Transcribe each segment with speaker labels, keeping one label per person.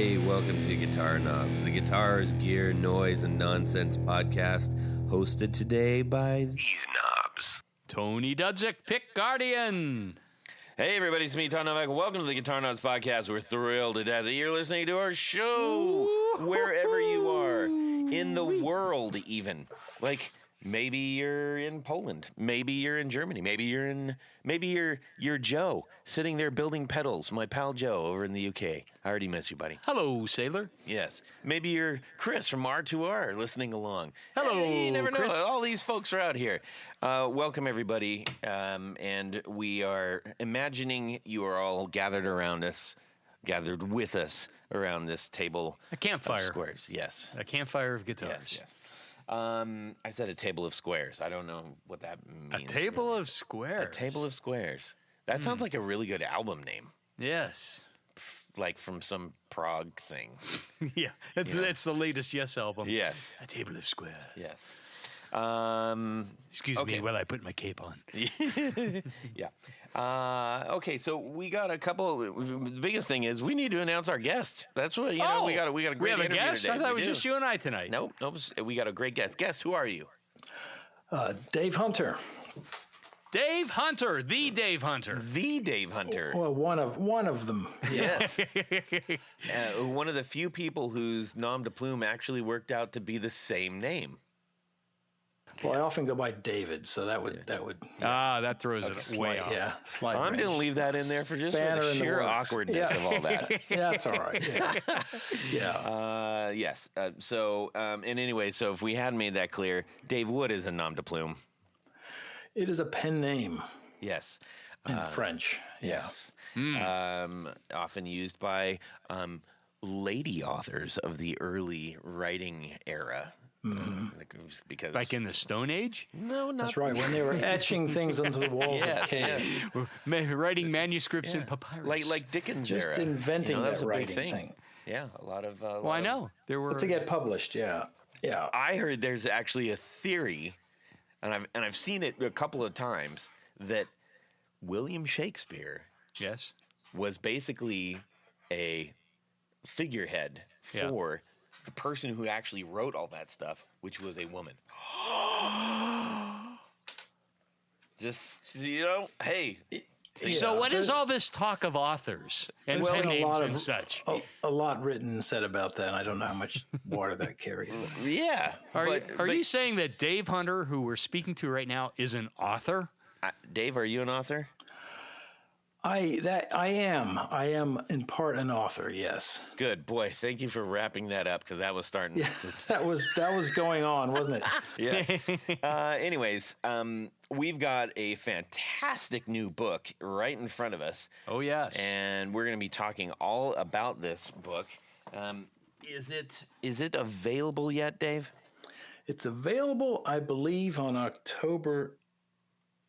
Speaker 1: Hey, welcome to Guitar Knobs, the guitars, gear, noise, and nonsense podcast, hosted today by these knobs.
Speaker 2: Tony Dudzik, Pick Guardian.
Speaker 1: Hey everybody, it's me, Todd Novak. Welcome to the Guitar Knobs podcast. We're thrilled to death that you're listening to our show, wherever you are, in the world even. Like, maybe you're in Poland, maybe you're in Germany, maybe you're Joe, sitting there building pedals, my pal Joe over in the UK. I already miss you, buddy.
Speaker 2: Hello, sailor.
Speaker 1: Yes. Maybe you're Chris from R2R listening along.
Speaker 2: Hello,
Speaker 1: hey, you never know.
Speaker 2: Chris.
Speaker 1: All these folks are out here. Welcome, everybody. And we are imagining you are all gathered with us around this table.
Speaker 2: A campfire.
Speaker 1: Of squares, yes.
Speaker 2: A campfire of guitars.
Speaker 1: Yes. I said a table of squares. I don't know what that means.
Speaker 2: A table of squares.
Speaker 1: A table of squares. That sounds like a really good album name.
Speaker 2: Yes.
Speaker 1: Like from some prog thing.
Speaker 2: Yeah. It's the latest Yes album.
Speaker 1: Yes.
Speaker 2: A table of squares.
Speaker 1: Yes.
Speaker 2: Excuse me while I put my cape on.
Speaker 1: Yeah. Okay, so we got a couple. The biggest thing is we need to announce our guest. That's what we got a great
Speaker 2: We have a
Speaker 1: interview
Speaker 2: guest?
Speaker 1: today.
Speaker 2: I thought it was just you and I tonight.
Speaker 1: Nope. We got a great guest. Guest, who are you?
Speaker 3: Dave Hunter.
Speaker 2: Dave Hunter, the Dave Hunter.
Speaker 1: The Dave Hunter.
Speaker 3: Well, one of them.
Speaker 1: Yes. One of the few people whose nom de plume actually worked out to be the same name.
Speaker 3: Well, I often go by David, so that would
Speaker 2: That throws it way off.
Speaker 3: yeah. Slight
Speaker 1: I'm going to
Speaker 3: range.
Speaker 1: leave that in there for just for
Speaker 3: Banner
Speaker 1: the
Speaker 3: in the
Speaker 1: sheer
Speaker 3: works.
Speaker 1: awkwardness of all that.
Speaker 3: Yeah, that's all right. Yeah.
Speaker 1: Yes. So anyway, so if we hadn't made that clear, Dave Wood is a nom de plume.
Speaker 3: It is a pen name
Speaker 1: Yes.
Speaker 3: in French. Yeah.
Speaker 1: Yes. Often used by lady authors of the early writing era. Because
Speaker 2: Like in the Stone Age?
Speaker 1: no, not
Speaker 3: That's right. When they were etching things into the walls
Speaker 1: Yes,
Speaker 3: of caves.
Speaker 2: Writing manuscripts in papyrus.
Speaker 1: like Dickens
Speaker 3: Just
Speaker 1: era.
Speaker 3: inventing
Speaker 1: that was
Speaker 3: that
Speaker 1: a big
Speaker 3: writing thing.
Speaker 1: Yeah, a lot of.
Speaker 2: Well, I know. There were.
Speaker 3: To get published, yeah. Yeah.
Speaker 1: I heard there's actually a theory, and I've seen it a couple of times, that William Shakespeare
Speaker 2: Yes.
Speaker 1: was basically a figurehead for the person who actually wrote all that stuff, which was a woman. Just, hey.
Speaker 2: So what is all this talk of authors and
Speaker 3: Well,
Speaker 2: pen
Speaker 3: a
Speaker 2: names
Speaker 3: lot
Speaker 2: and
Speaker 3: of-
Speaker 2: such?
Speaker 3: A lot written and said about that. And I don't know how much water that carries.
Speaker 1: Yeah.
Speaker 2: Are you saying that Dave Hunter, who we're speaking to right now, is an author?
Speaker 1: Dave, are you an author?
Speaker 3: I am in part an author. Yes.
Speaker 1: Good. Boy, thank you for wrapping that up, because that was starting
Speaker 3: Yeah.
Speaker 1: to...
Speaker 3: That was going on, wasn't it?
Speaker 1: Yeah. Anyways, we've got a fantastic new book right in front of us.
Speaker 2: Oh, yes.
Speaker 1: And we're going to be talking all about this book. Is it available yet, Dave?
Speaker 3: It's available, I believe, on October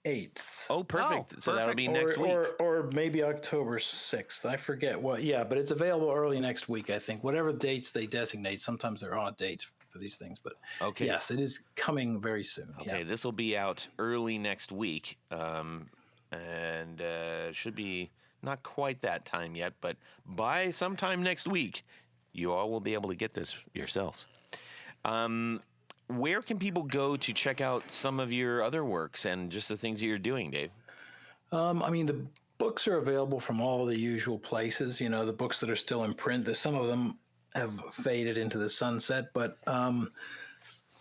Speaker 3: 8th.
Speaker 1: Oh, perfect. So that'll be next week.
Speaker 3: Or maybe October 6th. I forget what. Yeah, but it's available early next week, I think. Whatever dates they designate. Sometimes there are odd dates for these things. But
Speaker 1: Okay.
Speaker 3: yes, it is coming very soon.
Speaker 1: Okay,
Speaker 3: Yeah.
Speaker 1: this will be out early next week. And should be not quite that time yet, but by sometime next week, you all will be able to get this yourselves. Where can people go to check out some of your other works and just the things that you're doing, Dave?
Speaker 3: The books are available from all the usual places. The books that are still in print. Some of them have faded into the sunset, but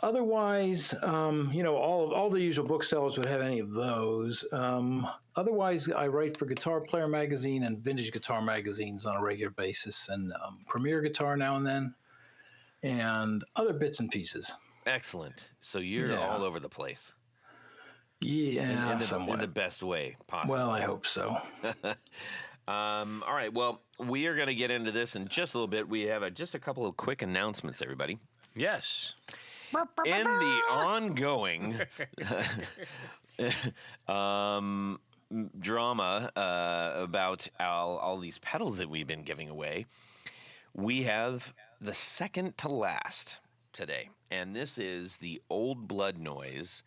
Speaker 3: otherwise, all the usual booksellers would have any of those. Otherwise, I write for Guitar Player Magazine and Vintage Guitar Magazines on a regular basis, and Premier Guitar now and then, and other bits and pieces.
Speaker 1: Excellent. So you're all over the place.
Speaker 3: Yeah,
Speaker 1: in the best way possible.
Speaker 3: Well, I hope so.
Speaker 1: All right. Well, we are going to get into this in just a little bit. We have just a couple of quick announcements, everybody.
Speaker 2: Yes.
Speaker 1: In the ongoing drama about all these pedals that we've been giving away, we have the second to last today. And this is the Old Blood Noise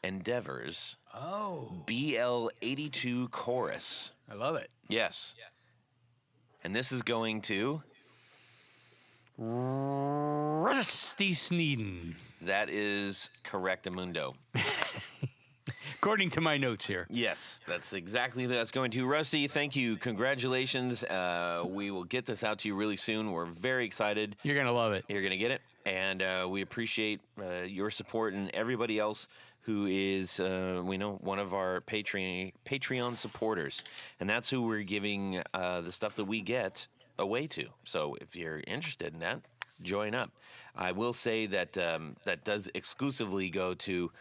Speaker 1: Endeavors BL82 Chorus.
Speaker 2: I love it.
Speaker 1: Yes. And this is going to
Speaker 2: Rusty Sneeden.
Speaker 1: That is correctamundo.
Speaker 2: According to my notes here.
Speaker 1: Yes, that's exactly that's going to. Rusty, thank you. Congratulations. We will get this out to you really soon. We're very excited.
Speaker 2: You're going to love it.
Speaker 1: You're going to get it. And we appreciate your support and everybody else who is, we know, one of our Patreon supporters. And that's who we're giving the stuff that we get away to. So if you're interested in that, join up. I will say that that does exclusively go to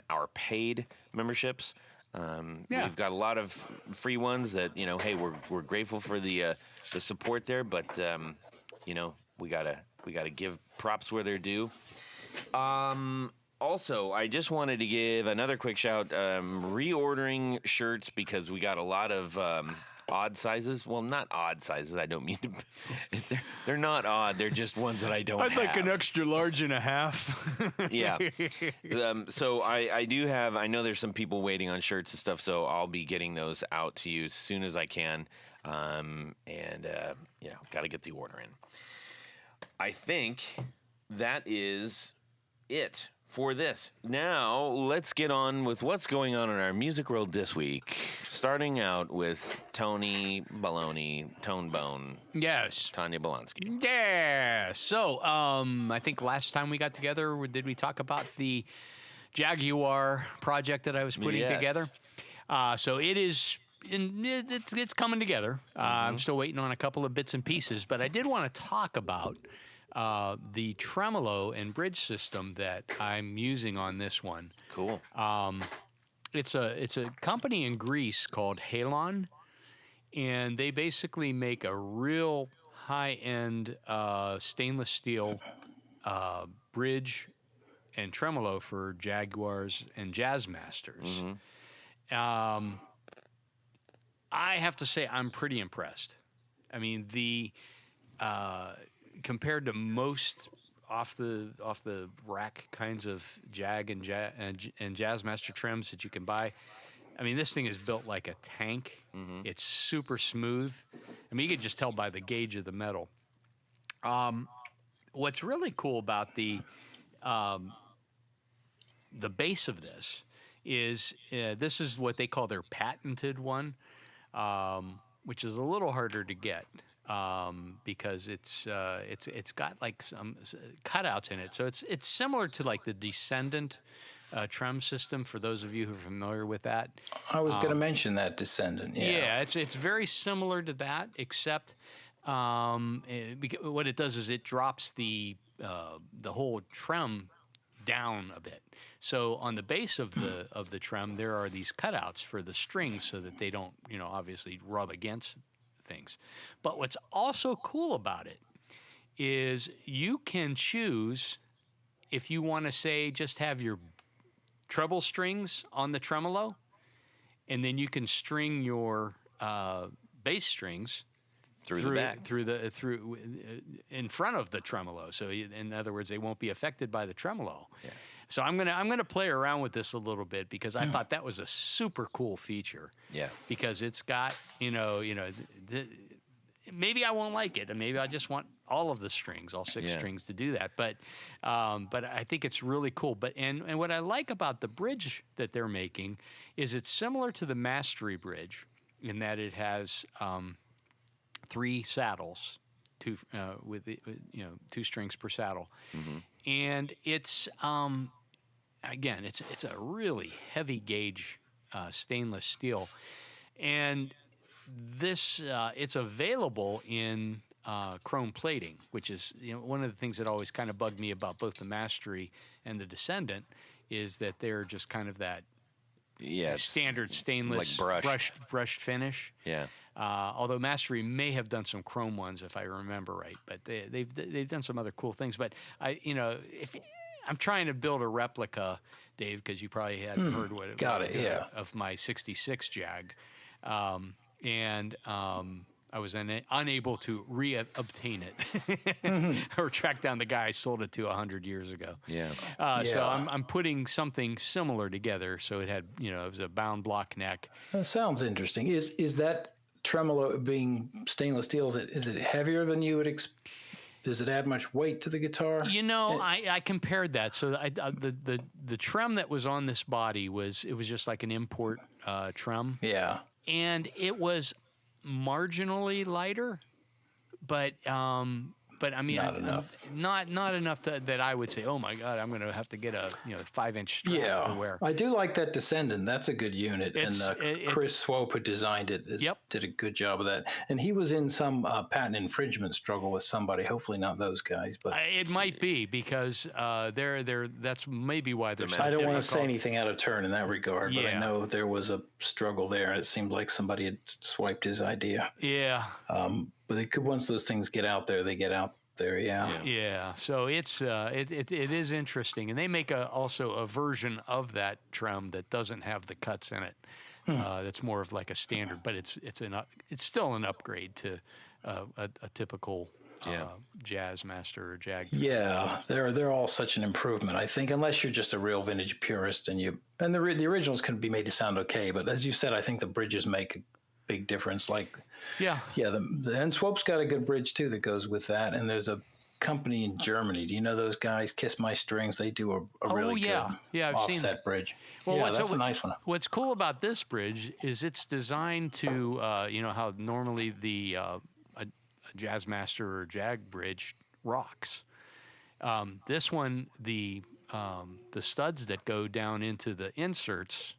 Speaker 1: our paid memberships. We've got a lot of free ones that, you know, hey, we're grateful for the support there, but you know, we gotta give props where they're due. Also, I just wanted to give another quick shout, reordering shirts because we got a lot of odd sizes. Well, not odd sizes. I don't mean to. They're not odd. They're just ones that I don't have.
Speaker 2: I'd like an extra large and a half.
Speaker 1: Yeah. So I do have. I know there's some people waiting on shirts and stuff. So I'll be getting those out to you as soon as I can. You know, got to get the order in. I think that is it for this. Now, let's get on with what's going on in our music world this week. Starting out with Tony Baloney, Tone Bone.
Speaker 2: Yes.
Speaker 1: Tanya Bolonsky.
Speaker 2: Yeah. So, I think last time we got together, did we talk about the Jaguar project that I was putting together? So it is... It's coming together. I'm still waiting on a couple of bits and pieces, but I did want to talk about the tremolo and bridge system that I'm using on this one.
Speaker 1: Cool.
Speaker 2: It's a company in Greece called Halon, and they basically make a real high-end stainless steel bridge and tremolo for Jaguars and Jazzmasters. I have to say I'm pretty impressed. I mean, the compared to most off the rack kinds of Jag and Jazzmaster trims that you can buy, I mean, this thing is built like a tank. It's super smooth. I mean, you can just tell by the gauge of the metal. What's really cool about the base of this is this is what they call their patented one. Which is a little harder to get because it's got like some cutouts in it. So it's similar to like the Descendant trem system for those of you who are familiar with that.
Speaker 3: I was going to mention that Descendant.
Speaker 2: Yeah, it's very similar to that, except what it does is it drops the whole trem down a bit. So on the base of the trem, there are these cutouts for the strings so that they don't, you know, obviously rub against things. But what's also cool about it is you can choose if you want to say just have your treble strings on the tremolo, and then you can string your bass strings through in front of the tremolo. So in other words, they won't be affected by the tremolo. Yeah. So I'm gonna play around with this a little bit because I thought that was a super cool feature. Yeah. Because it's got maybe I won't like it, and maybe I just want all of the strings, all six strings, to do that. But I think it's really cool. But and what I like about the bridge that they're making is it's similar to the Mastery bridge in that it has 3 saddles, two strings per saddle, and it's again it's a really heavy gauge stainless steel, and this it's available in chrome plating, which is one of the things that always kind of bugged me about both the Mastery and the Descendant is that they're just kind of that standard stainless
Speaker 1: like
Speaker 2: brushed finish. Yeah. Although Mastery may have done some chrome ones, if I remember right, but they've done some other cool things. But if I'm trying to build a replica, Dave, because you probably hadn't heard what it was of my '66 Jag, and I was unable to obtain it or track down the guy I sold it to 100 years ago. Yeah. So I'm putting something similar together. So it had, it was a bound block neck.
Speaker 3: That sounds interesting. Is that tremolo being stainless steel? Is it heavier than you would expect? Does it add much weight to the guitar?
Speaker 2: You know, I compared that. So the trem that was on this body was just like an import trem.
Speaker 3: Yeah.
Speaker 2: And it was marginally lighter, but I mean,
Speaker 3: Not enough.
Speaker 2: Not enough that I would say, oh my God, I'm going to have to get a 5-inch strap to wear.
Speaker 3: I do like that Descendant. That's a good unit. Chris Swope, who designed it, did a good job of that. And he was in some patent infringement struggle with somebody. Hopefully not those guys, but
Speaker 2: it might be because that's maybe why they're.
Speaker 3: I don't want to say anything out of turn in that regard, but
Speaker 2: Yeah.
Speaker 3: I know there was a struggle there, and it seemed like somebody had swiped his idea.
Speaker 2: Yeah.
Speaker 3: But they could, once those things get out there, they get out there. Yeah.
Speaker 2: Yeah. So it's it is interesting, and they make also a version of that trem that doesn't have the cuts in it. That's more of like a standard, but it's still an upgrade to a typical Jazz Master or Jag.
Speaker 3: Yeah, they're all such an improvement, I think, unless you're just a real vintage purist and the originals can be made to sound okay, but as you said, I think the bridges make a big difference. Like, and Swope's got a good bridge too that goes with that, and there's a company in Germany. Do you know those guys? Kiss My Strings. They do a really good
Speaker 2: I've
Speaker 3: offset
Speaker 2: seen that
Speaker 3: bridge.
Speaker 2: Well,
Speaker 3: that's a nice one.
Speaker 2: What's cool about this bridge is it's designed to, how normally a Jazz Master or Jag bridge rocks. This one, the studs that go down into the inserts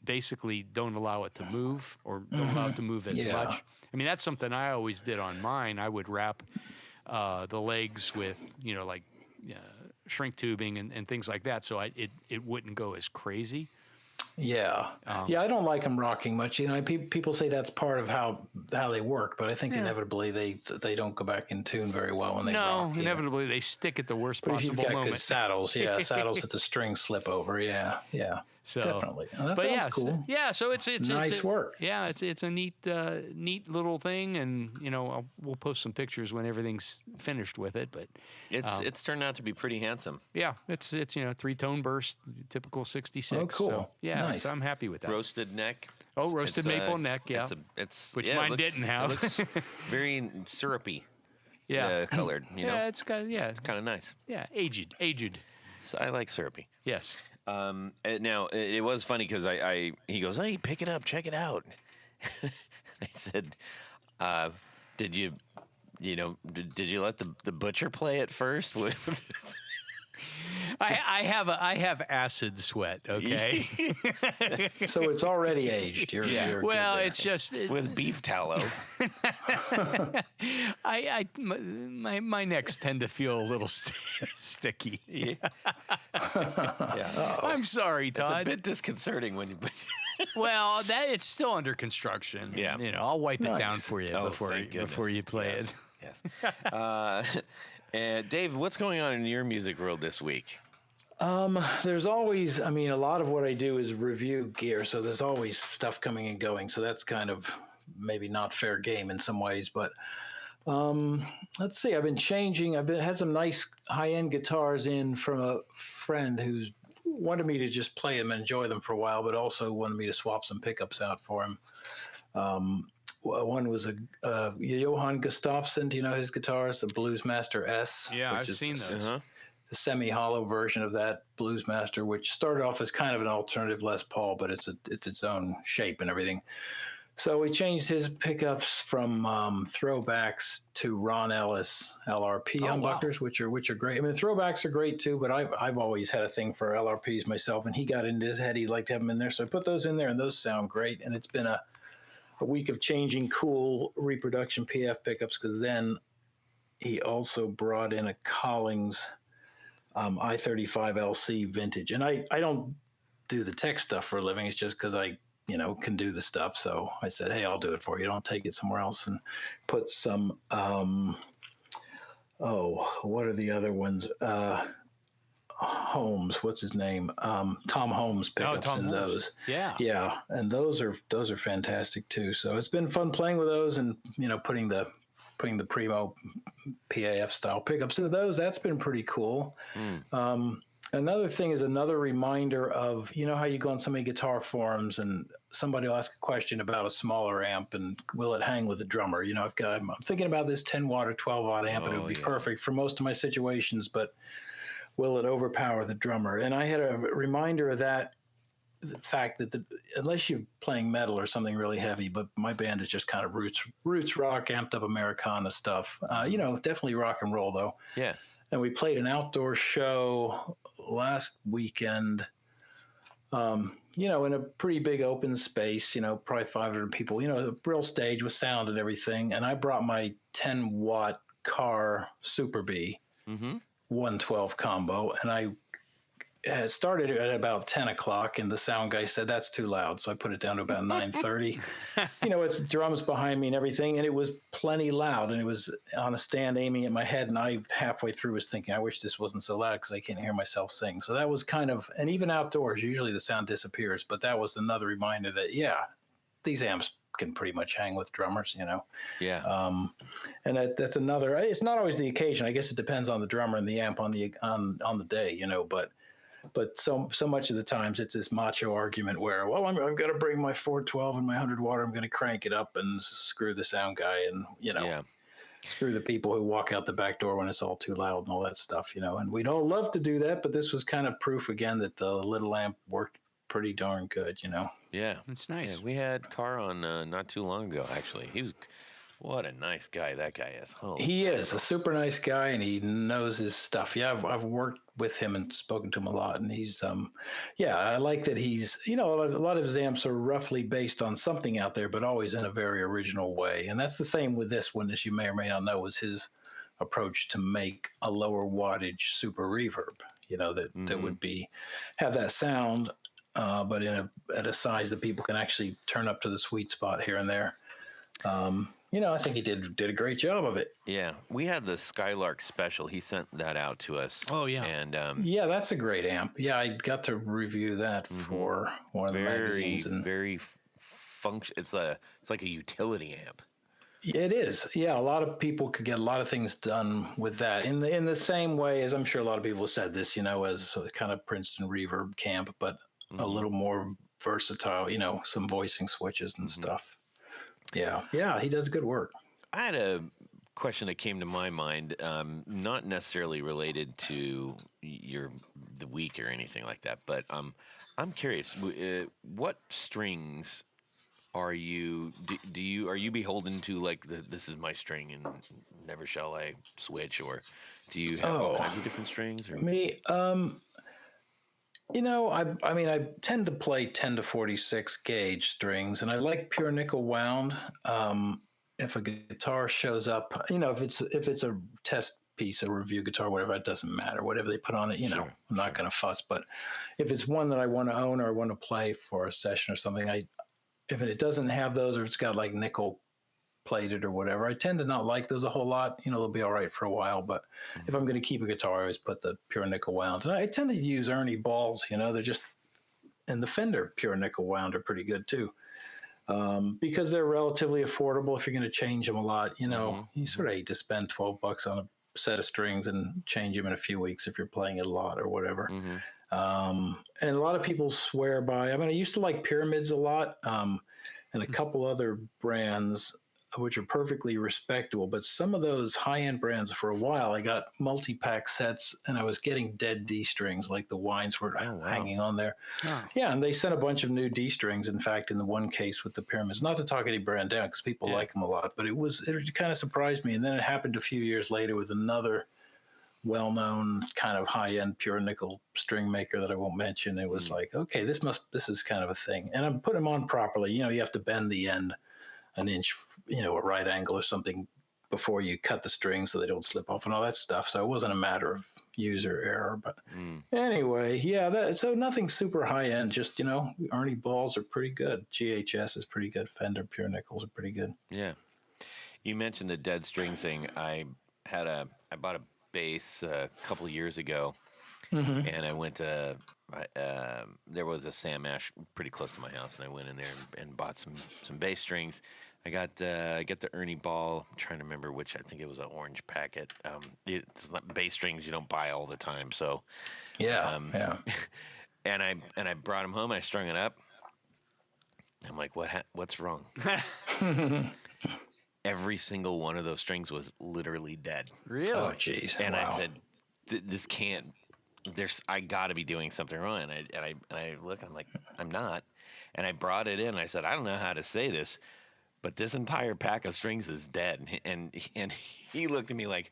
Speaker 2: basically don't allow it to move or don't allow it to move as much. I mean, that's something I always did on mine. I would wrap the legs with, shrink tubing and things like that, so it wouldn't go as crazy.
Speaker 3: Yeah, I don't like them rocking much. People say that's part of how they work, but I think inevitably they don't go back in tune very well when they rock.
Speaker 2: No, inevitably they stick at the worst
Speaker 3: but
Speaker 2: possible
Speaker 3: if you've got
Speaker 2: moment.
Speaker 3: good saddles, saddles that the strings slip over. Yeah.
Speaker 2: So,
Speaker 3: definitely. That sounds cool.
Speaker 2: So it's
Speaker 3: nice work.
Speaker 2: Yeah, it's a neat little thing, and we'll post some pictures when everything's finished with it. But
Speaker 1: it's turned out to be pretty handsome.
Speaker 2: Yeah, it's 3-tone burst, typical 66.
Speaker 3: Oh, cool.
Speaker 2: So,
Speaker 3: nice.
Speaker 2: So I'm happy with that.
Speaker 1: Roasted neck.
Speaker 2: Oh, roasted maple neck. Yeah, which mine didn't have.
Speaker 1: It looks very syrupy.
Speaker 2: Yeah,
Speaker 1: colored.
Speaker 2: Yeah, it's got
Speaker 1: it's kind of nice.
Speaker 2: Yeah, aged.
Speaker 1: So I like syrupy.
Speaker 2: Yes.
Speaker 1: Now it was funny because he goes, hey, pick it up, check it out. I said, did you let the butcher play it first?
Speaker 2: I have acid sweat. Okay.
Speaker 3: So it's already aged. You're
Speaker 2: well, it's just
Speaker 1: with beef tallow.
Speaker 2: My necks tend to feel a little sticky.
Speaker 1: Yeah.
Speaker 2: I'm sorry, Todd.
Speaker 1: It's a bit disconcerting when you.
Speaker 2: Well, it's still under construction.
Speaker 1: Yeah.
Speaker 2: I'll wipe it down for you before you play it.
Speaker 1: Yes. And Dave, what's going on in your music world this week?
Speaker 3: There's always, a lot of what I do is review gear, so there's always stuff coming and going. So that's kind of maybe not fair game in some ways, but let's see. I've been changing. Had some nice high-end guitars in from a friend who wanted me to just play them and enjoy them for a while, but also wanted me to swap some pickups out for him. One was a Johann Gustafsson. Do you know his guitars? The Bluesmaster S.
Speaker 2: Yeah, I've seen those.
Speaker 3: The semi-hollow version of that Bluesmaster, which started off as kind of an alternative Les Paul, but it's its own shape and everything. So we changed his pickups from throwbacks to Ron Ellis LRP humbuckers, which are great. Throwbacks are great too, but I've always had a thing for LRPs myself, and he got into his head. He liked to have them in there, so I put those in there, and those sound great. And it's been a week of changing cool reproduction PF pickups, because then he also brought in a Collings I-35 LC vintage. And I don't do the tech stuff for a living. It's just because I can do the stuff. So I said, hey, I'll do it for you. Don't take it somewhere else. And put some, what are the other ones? Holmes, what's his name? Tom Holmes pickups in those. Yeah. And those are fantastic too. So it's been fun playing with those and, putting the Primo PAF style pickups into those. That's been pretty cool. Another thing is another reminder of, you know how you go on so many guitar forums and somebody will ask a question about a smaller amp and will it hang with the drummer? You know, I'm thinking about this 10 watt or 12 watt amp and it would be perfect for most of my situations, but will it overpower the drummer? And I had a reminder of that, the fact that unless you're playing metal or something really heavy, but my band is just kind of roots rock, amped up Americana stuff. You know, definitely rock and roll though.
Speaker 1: Yeah.
Speaker 3: And we played an outdoor show last weekend, you know, in a pretty big open space, you know, probably 500 people, you know, a real stage with sound and everything. And I brought my 10 watt car Super B 112 combo, and I started at about 10 o'clock, and the sound guy said, that's too loud. So I put it down to about 9:30, you know, with drums behind me and everything. And it was plenty loud, and it was on a stand aiming at my head. And I halfway through was thinking, I wish this wasn't so loud because I can't hear myself sing. So that was kind of, and even outdoors, usually the sound disappears, but that was another reminder that, yeah, these amps can pretty much hang with drummers, you know?
Speaker 1: Yeah.
Speaker 3: And that's another, it's not always the occasion. I guess it depends on the drummer and the amp on the day, you know, but so much of the times it's this macho argument where, well, I've got to bring my 412 and my 100 watt. I'm going to crank it up and screw the sound guy and, you know, screw the people who walk out the back door when it's all too loud and all that stuff, you know. And we'd all love to do that, but this was kind of proof again that the little amp worked pretty darn good, you know.
Speaker 1: Yeah.
Speaker 2: It's nice.
Speaker 1: Yeah, we had Carr on not too long ago, actually. What a nice guy that guy is. Oh,
Speaker 3: he is a super nice guy, and he knows his stuff. Yeah, I've worked with him and spoken to him a lot, and he's, yeah, I like that he's, you know, a lot of his amps are roughly based on something out there, but always in a very original way. And that's the same with this one, as you may or may not know, was his approach to make a lower wattage super reverb, you know, that would have that sound, but at a size that people can actually turn up to the sweet spot here and there. You know, I think he did a great job of it.
Speaker 1: Yeah, we had the Skylark Special. He sent that out to us.
Speaker 2: Oh, yeah.
Speaker 1: And
Speaker 3: yeah, that's a great amp. Yeah, I got to review that for one of the magazines. And
Speaker 1: very function. It's like a utility amp.
Speaker 3: It is. Yeah, a lot of people could get a lot of things done with that. In the same way as I'm sure a lot of people have said this, you know, as a kind of Princeton reverb camp, but a little more versatile, you know, some voicing switches and stuff. Yeah, he does good work.
Speaker 1: I had a question that came to my mind, not necessarily related to the week or anything like that, but I'm curious, what strings are you beholden to, like this is my string and never shall I switch, or do you have all kinds of different strings? Or?
Speaker 3: Me, you know, I mean, I tend to play 10 to 46 gauge strings, and I like pure nickel wound. If a guitar shows up, you know, if it's a test piece, a review guitar, whatever, it doesn't matter. Whatever they put on it, you know, I'm not going to fuss. But if it's one that I want to own or I want to play for a session or something, if it doesn't have those, or it's got like nickel plated or whatever, I tend to not like those a whole lot. You know, they'll be all right for a while, but if I'm going to keep a guitar, I always put the pure nickel wound. And I tend to use Ernie balls, you know, they're just, and the Fender pure nickel wound are pretty good too, because they're relatively affordable if you're going to change them a lot. You know, you sort of hate to spend $12 on a set of strings and change them in a few weeks if you're playing it a lot or whatever. And a lot of people swear by, I mean, I used to like Pyramids a lot, and a couple other brands which are perfectly respectable, but some of those high-end brands, for a while, I got multi-pack sets, and I was getting dead D strings, like the wines were hanging on there. Oh. Yeah, and they sent a bunch of new D strings, in fact, in the one case with the Pyramids. Not to talk any brand down, because people like them a lot, but it kind of surprised me. And then it happened a few years later with another well-known kind of high-end pure nickel string maker that I won't mention. It was like, okay, this is kind of a thing. And I'm putting them on properly. You know, you have to bend the end an inch, you know, a right angle or something before you cut the strings so they don't slip off and all that stuff. So it wasn't a matter of user error. But anyway, yeah, so nothing super high end. Just, you know, Ernie balls are pretty good. GHS is pretty good. Fender pure nickels are pretty good.
Speaker 1: Yeah. You mentioned the dead string thing. I bought a bass a couple of years ago, and I went to there was a Sam Ash pretty close to my house, and I went in there and bought some bass strings. I got the Ernie Ball. I'm trying to remember which. I think it was an orange packet. It's not bass strings you don't buy all the time, so
Speaker 3: Yeah.
Speaker 1: and I brought them home. And I strung it up. I'm like, what's wrong? Every single one of those strings was literally dead.
Speaker 2: Really?
Speaker 3: Oh, jeez.
Speaker 1: And
Speaker 3: Wow.
Speaker 1: I said, this can't. I got to be doing something wrong. And I look. I'm like, I'm not. And I brought it in. And I said, I don't know how to say this, but this entire pack of strings is dead. And he looked at me like,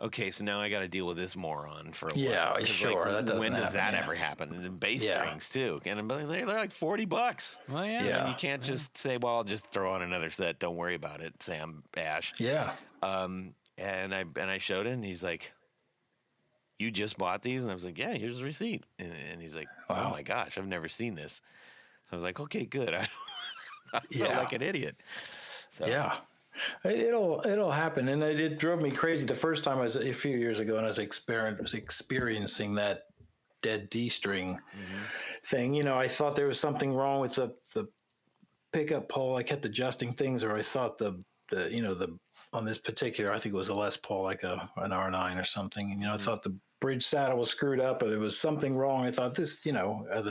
Speaker 1: okay, so now I got to deal with this moron for a while.
Speaker 3: Yeah,
Speaker 1: 'Cause,
Speaker 3: sure. That doesn't
Speaker 1: when does
Speaker 3: happen,
Speaker 1: that
Speaker 3: yeah.
Speaker 1: ever happen? And the bass
Speaker 3: Yeah.
Speaker 1: strings too. And they're like $40.
Speaker 2: Well, yeah.
Speaker 3: Yeah.
Speaker 1: And you can't just say, well, I'll just throw on another set. Don't worry about it, Sam Ash.
Speaker 3: Yeah.
Speaker 1: And I showed it, and he's like, you just bought these? And I was like, yeah, here's the receipt. And he's like,
Speaker 3: Wow.
Speaker 1: oh my gosh, I've never seen this. So I was like, okay, good. I felt
Speaker 3: Yeah.
Speaker 1: like an idiot. So,
Speaker 3: Yeah. It'll happen, and it drove me crazy the first time I was a few years ago, and I was experiencing that dead D string thing. You know, I thought there was something wrong with the pickup pole. I kept adjusting things, or I thought the on this particular, I think it was a Les Paul, like an R9 or something. And, I thought the bridge saddle was screwed up, or there was something wrong. I thought this, the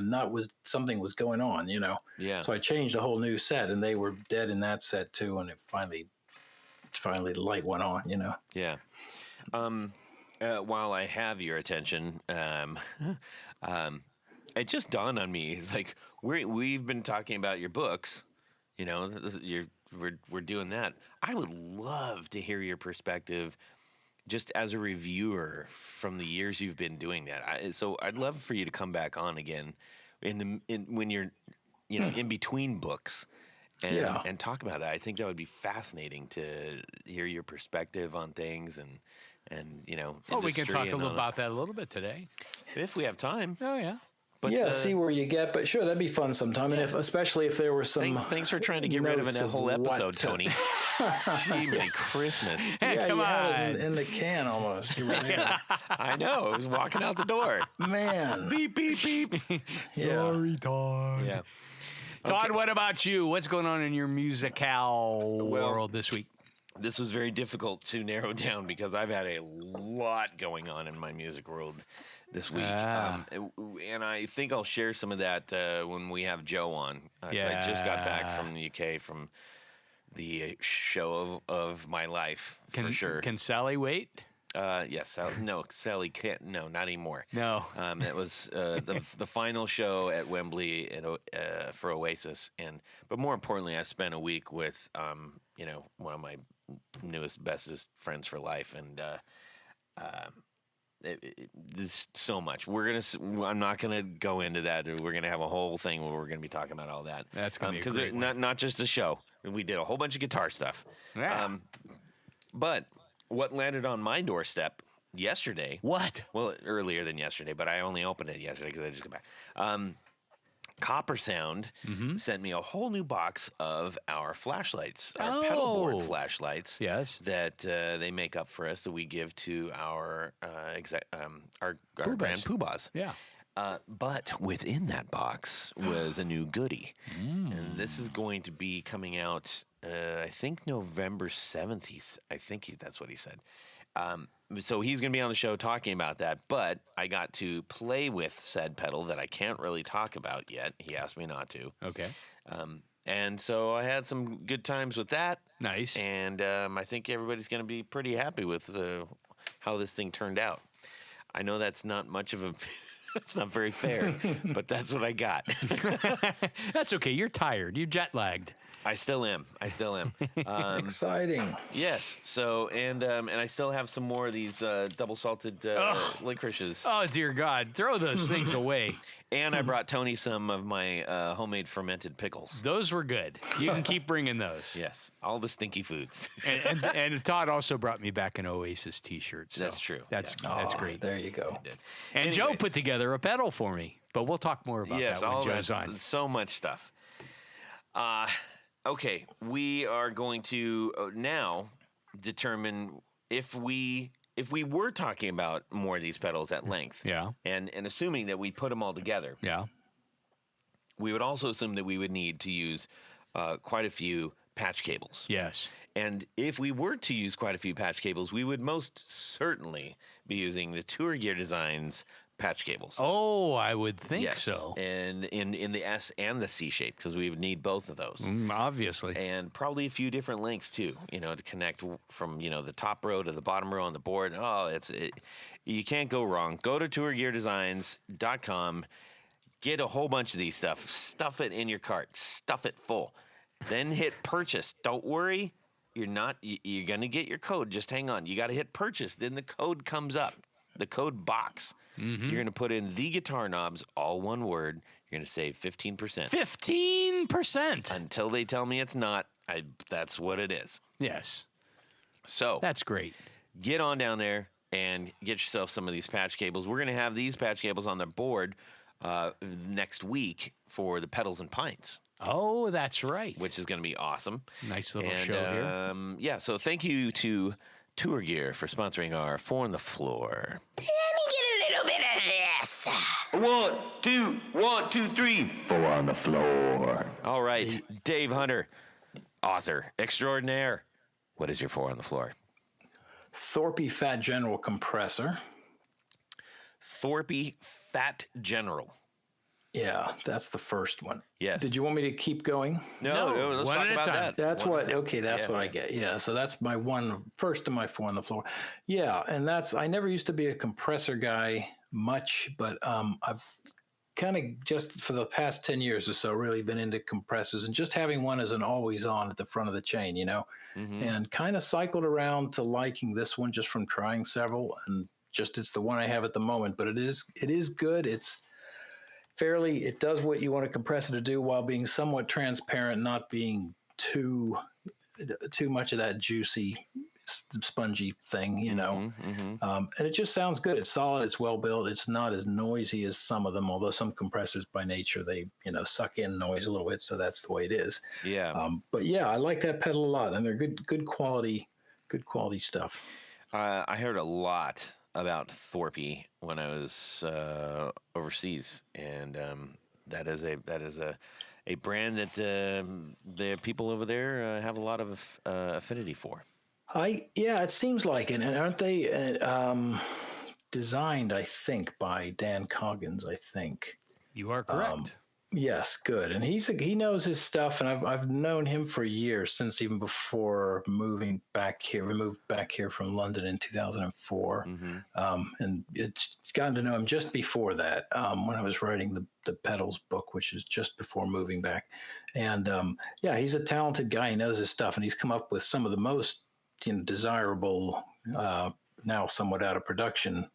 Speaker 3: nut something was going on.
Speaker 1: Yeah.
Speaker 3: So I changed a whole new set, and they were dead in that set too. And it finally the light went on.
Speaker 1: Yeah. While I have your attention, it just dawned on me. It's like we've been talking about your books. We're doing that. I would love to hear your perspective, just as a reviewer from the years you've been doing that. So I'd love for you to come back on again when you're in between books. And talk about that. I think that would be fascinating to hear your perspective on things and
Speaker 2: Well, we can
Speaker 1: industry
Speaker 2: talk a
Speaker 1: and
Speaker 2: little
Speaker 1: all
Speaker 2: about that a little bit today.
Speaker 1: that. If we have time.
Speaker 2: Oh, yeah.
Speaker 1: But,
Speaker 3: see where you get, but sure, that'd be fun sometime. And especially if there were some.
Speaker 1: Thanks for trying to get rid of
Speaker 3: notes
Speaker 1: a whole
Speaker 3: what
Speaker 1: episode,
Speaker 3: to-
Speaker 1: Tony. Gee, Merry Christmas.
Speaker 3: Yeah,
Speaker 2: Come
Speaker 3: you had
Speaker 2: on.
Speaker 3: it in the can almost. You were there.
Speaker 1: I know. I was walking out the door.
Speaker 3: Man.
Speaker 1: Beep, beep, beep.
Speaker 3: Yeah.
Speaker 2: Todd.
Speaker 1: Yeah.
Speaker 2: Todd, what about you? What's going on in your musical world this week?
Speaker 1: This was very difficult to narrow down because I've had a lot going on in my music world this week. And I think I'll share some of that when we have Joe on. 'Cause I just got back from the UK from the show of my life, for sure.
Speaker 2: Can Sally wait?
Speaker 1: Yes. No, Sally can't. No, not anymore.
Speaker 2: No.
Speaker 1: It was the final show at Wembley for Oasis, but more importantly, I spent a week with one of my newest, bestest friends for life, and there's so much. I'm not gonna go into that. We're gonna have a whole thing where we're gonna be talking about all that.
Speaker 2: That's gonna be a great
Speaker 1: not just a show. We did a whole bunch of guitar stuff.
Speaker 2: Yeah.
Speaker 1: But what landed on my doorstep yesterday?
Speaker 2: What?
Speaker 1: Well, earlier than yesterday, but I only opened it yesterday because I just got back. Copper Sound sent me a whole new box of our flashlights, our pedal board flashlights.
Speaker 2: Yes.
Speaker 1: That they make up for us that we give to our brand Poobahs.
Speaker 2: Yeah.
Speaker 1: But within that box was a new goodie, and this is going to be coming out. I think November 7th. That's what he said. So he's going to be on the show talking about that, but I got to play with said pedal that I can't really talk about yet. He asked me not to.
Speaker 2: Okay.
Speaker 1: And so I had some good times with that.
Speaker 2: Nice.
Speaker 1: And I think everybody's going to be pretty happy with how this thing turned out. I know that's not much of a... It's not very fair, but that's what I got.
Speaker 2: That's okay. You're tired. You're jet lagged.
Speaker 1: I still am.
Speaker 3: Exciting.
Speaker 1: Yes. So and I still have some more of these double salted licorices.
Speaker 2: Oh dear God! Throw those things away.
Speaker 1: And I brought Tony some of my homemade fermented pickles.
Speaker 2: Those were good. You can keep bringing those.
Speaker 1: Yes, all the stinky foods.
Speaker 2: And Todd also brought me back an Oasis T-shirt. So
Speaker 1: That's true.
Speaker 2: That's great.
Speaker 3: There you go.
Speaker 2: And Joe put together a pedal for me, but we'll talk more about that when Joe's on.
Speaker 1: So much stuff. Okay, we are going to now determine if we if we were talking about more of these pedals at length,
Speaker 2: Yeah.
Speaker 1: and assuming that we put them all together,
Speaker 2: Yeah.
Speaker 1: we would also assume that we would need to use quite a few patch cables.
Speaker 2: Yes.
Speaker 1: And if we were to use quite a few patch cables, we would most certainly be using the Tour Gear Designs patch cables.
Speaker 2: Oh, I would think
Speaker 1: Yes,
Speaker 2: so.
Speaker 1: and in the S and the C shape, because we would need both of those.
Speaker 2: Obviously.
Speaker 1: And probably a few different lengths too, to connect from, the top row to the bottom row on the board. Oh, you can't go wrong. Go to tourgeardesigns.com, get a whole bunch of these stuff it in your cart, stuff it full, then hit purchase. Don't worry, you're going to get your code. Just hang on. You got to hit purchase. Then the code comes up, the code box. You're going to put in the guitar knobs, all one word. You're going to save 15%.
Speaker 2: 15%.
Speaker 1: Until they tell me it's not, that's what it is.
Speaker 2: Yes.
Speaker 1: So
Speaker 2: That's great.
Speaker 1: get on down there and get yourself some of these patch cables. We're going to have these patch cables on the board next week for the Pedals and Pints,
Speaker 2: Oh, that's right.
Speaker 1: which is going to be awesome.
Speaker 2: Nice little
Speaker 1: And,
Speaker 2: show here.
Speaker 1: Yeah, so thank you to Tour Gear for sponsoring our Four on the Floor.
Speaker 4: Let me get a little bit of this.
Speaker 1: 1, 2, 3. Four on the floor. All right, Dave Hunter, author extraordinaire. What is your four on the floor?
Speaker 3: Thorpe Fat General compressor.
Speaker 1: Thorpe Fat General.
Speaker 3: Yeah, that's the first one.
Speaker 1: Yes.
Speaker 3: Did you want me to keep going?
Speaker 1: No,
Speaker 2: No,
Speaker 1: let's
Speaker 2: one
Speaker 1: talk
Speaker 2: at a
Speaker 1: about
Speaker 2: time.
Speaker 1: that.
Speaker 3: That's
Speaker 1: One
Speaker 3: what.
Speaker 1: at a time.
Speaker 3: Okay, that's
Speaker 1: Yeah,
Speaker 3: what I
Speaker 1: yeah.
Speaker 3: get. Yeah, so that's my first of my four on the floor. Yeah, and I never used to be a compressor guy much, but I've kind of just for the past 10 years or so really been into compressors and just having one as an always on at the front of the chain, and kind of cycled around to liking this one just from trying several, and just it's the one I have at the moment. But it is good. It does what you want a compressor to do while being somewhat transparent, not being too much of that juicy, spongy thing, and it just sounds good. It's solid. It's well built. It's not as noisy as some of them, although some compressors by nature, they, suck in noise a little bit. So that's the way it is.
Speaker 1: Yeah.
Speaker 3: But yeah, I like that pedal a lot, and they're good quality stuff.
Speaker 1: I heard a lot about Thorpe when I was overseas, and that is a brand that the people over there have a lot of affinity for.
Speaker 3: It seems like it. And aren't they designed, I think, by Dan Coggins, I think.
Speaker 2: You are correct.
Speaker 3: Yes, good. And he knows his stuff, and I've known him for years, since even before moving back here. We moved back here from London in 2004, and it's gotten to know him just before that, when I was writing the pedals book, which is just before moving back. And he's a talented guy. He knows his stuff, and he's come up with some of the most desirable, now somewhat out of production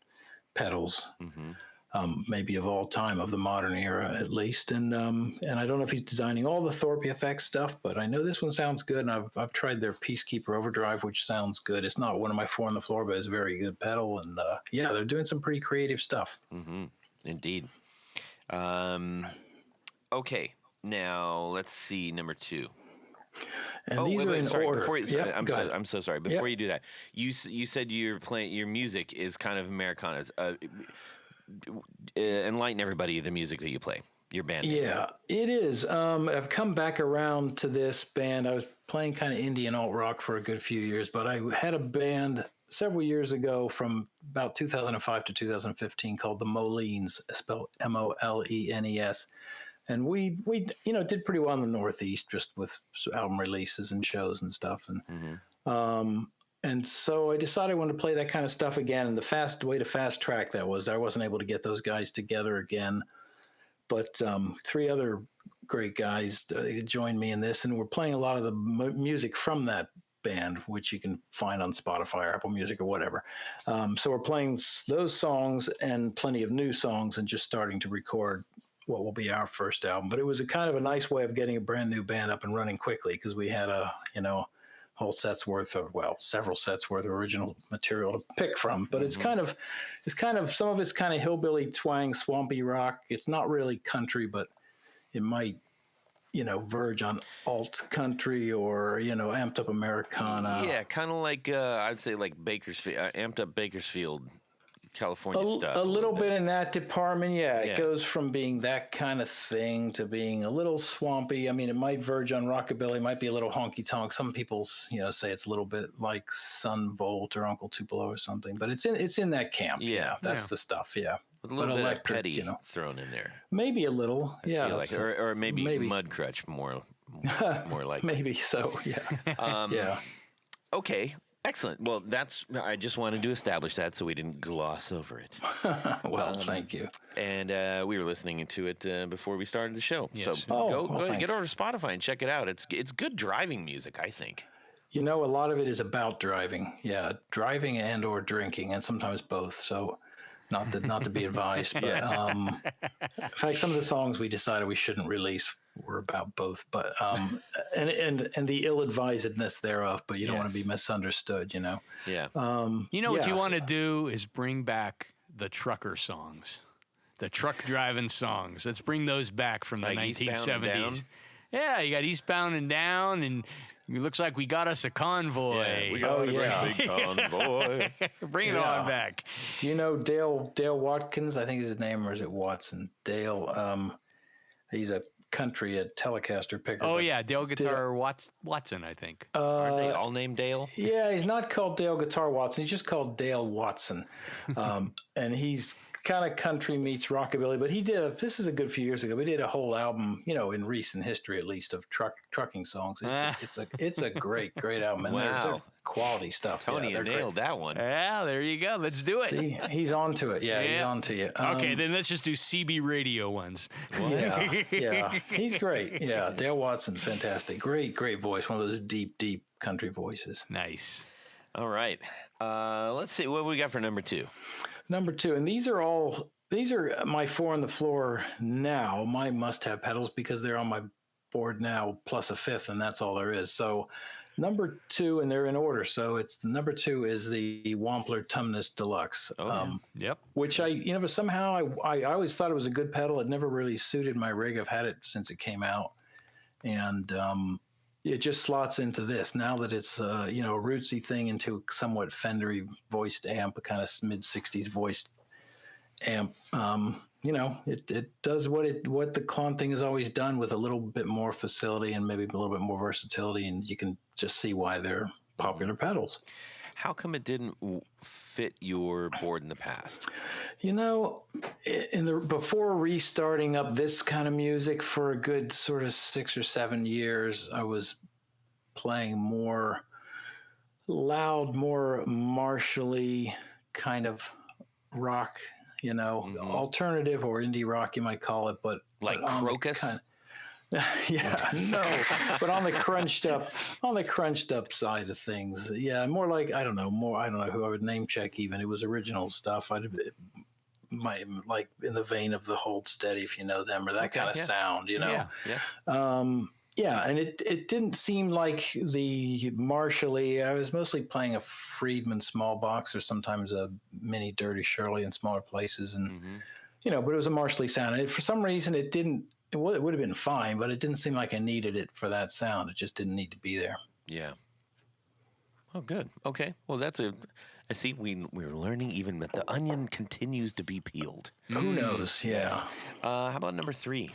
Speaker 3: pedals. Maybe of all time, of the modern era at least, and I don't know if he's designing all the Thorpe effects stuff, but I know this one sounds good, and I've tried their Peacekeeper overdrive, which sounds good. It's not one of my four on the floor, but it's a very good pedal, and they're doing some pretty creative stuff.
Speaker 1: Indeed. Okay, now let's see number 2.
Speaker 3: And these are in order.
Speaker 1: I'm so sorry. Before you do that, you said you're playing, your music is kind of Americana's. Enlighten everybody the music that you play, your band.
Speaker 3: Yeah, it is. I've come back around to this band. I was playing kind of indie and alt rock for a good few years, but I had a band several years ago from about 2005 to 2015 called the Molenes, spelled Molenes. And we did pretty well in the Northeast, just with album releases and shows and stuff. And so I decided I wanted to play that kind of stuff again. And the way to fast track that was I wasn't able to get those guys together again. But 3 other great guys joined me in this, and we're playing a lot of the music from that band, which you can find on Spotify or Apple Music or whatever. So we're playing those songs and plenty of new songs, and just starting to record what will be our first album. But it was a kind of a nice way of getting a brand new band up and running quickly, because we had whole sets worth of, several sets worth of original material to pick from. But it's kind of some of it's kind of hillbilly twang, swampy rock. It's not really country, but it might verge on alt country or amped up Americana.
Speaker 1: Yeah, kind of like I'd say like Bakersfield, amped up Bakersfield, California stuff.
Speaker 3: A little bit in that department, yeah.
Speaker 1: Yeah.
Speaker 3: It goes from being that kind of thing to being a little swampy. I mean, it might verge on rockabilly, it might be a little honky tonk. Some people, say it's a little bit like Sun Volt or Uncle Tupelo or something, but it's in that camp.
Speaker 1: Yeah.
Speaker 3: That's the stuff. Yeah,
Speaker 1: With a little bit
Speaker 3: electric,
Speaker 1: of petty thrown in there.
Speaker 3: maybe a little.
Speaker 1: I
Speaker 3: Yeah,
Speaker 1: feel like, or maybe Mudcrutch more like.
Speaker 3: maybe so. Yeah, yeah.
Speaker 1: Okay, excellent. Well, I just wanted to establish that so we didn't gloss over it.
Speaker 3: Well, thank you.
Speaker 1: And we were listening to it before we started the show.
Speaker 2: Yes.
Speaker 1: So go
Speaker 3: thanks.
Speaker 1: get over to Spotify and check it out. It's good driving music, I think.
Speaker 3: A lot of it is about driving. Yeah, driving and or drinking, and sometimes both. So, not to be advised, but in fact, some of the songs we decided we shouldn't release were about both. But and the ill-advisedness thereof. But you don't want to be misunderstood.
Speaker 1: Yeah.
Speaker 2: What you want to do is bring back the trucker songs, the truck driving songs. Let's bring those back from the
Speaker 1: Like Eastbound and
Speaker 2: 1970s.
Speaker 1: Down?
Speaker 2: Yeah, you got Eastbound and Down, and it looks like we got us a convoy.
Speaker 1: Yeah, we got a great big convoy.
Speaker 2: Bring it on back.
Speaker 3: Do you know Dale Watkins? I think is his name, or is it Watson? Dale. He's a country Telecaster picker.
Speaker 2: Oh yeah, Dale Guitar Watson, I think.
Speaker 1: Aren't they all named Dale?
Speaker 3: Yeah, he's not called Dale Guitar Watson. He's just called Dale Watson. And he's kind of country meets rockabilly, but this is a good few years ago. We did a whole album, in recent history at least, of trucking songs. It's a great album. And they're quality stuff.
Speaker 1: Tony, you nailed that one.
Speaker 2: Yeah, there you go. Let's do it.
Speaker 3: See, he's on to it. Yeah, he's on to you.
Speaker 2: Okay, then let's just do CB radio ones.
Speaker 3: Yeah, he's great. Yeah, Dale Watson, fantastic. Great voice. One of those deep country voices.
Speaker 2: Nice.
Speaker 1: All right. Let's see what we got for number 2.
Speaker 3: Number 2, and these are my 4 on the floor now, my must-have pedals, because they're on my board now, plus a 5th, and that's all there is. So number 2, and they're in order. So it's number 2 is the Wampler Tumnus Deluxe.
Speaker 2: Yep.
Speaker 3: Which somehow I always thought it was a good pedal. It never really suited my rig. I've had it since it came out, and it just slots into this now that it's a rootsy thing into a somewhat Fendery voiced amp, a kind of mid 60s voiced amp. It does what the Klon thing has always done, with a little bit more facility and maybe a little bit more versatility, and you can just see why they're popular pedals.
Speaker 1: How come it didn't fit your board in the past?
Speaker 3: Before restarting up this kind of music for a good sort of 6 or 7 years, I was playing more loud, more martially kind of rock, alternative or indie rock, you might call it, but
Speaker 1: like Crocus.
Speaker 3: But on the crunched up side of things, more like I don't know who I would name check. Even it was original stuff. Like in the vein of the Hold Steady, if you know them, or that kind of sound, and it didn't seem like the Marshally. I was mostly playing a Friedman small box, or sometimes a mini Dirty Shirley in smaller places, and but it was a Marshally sound. And for some reason, it didn't. It would have been fine, but it didn't seem like I needed it for that sound. It just didn't need to be there.
Speaker 1: Yeah. Oh, good. Okay. Well, I see we're learning even that the onion continues to be peeled.
Speaker 3: Who knows? Yeah.
Speaker 1: How about number 3?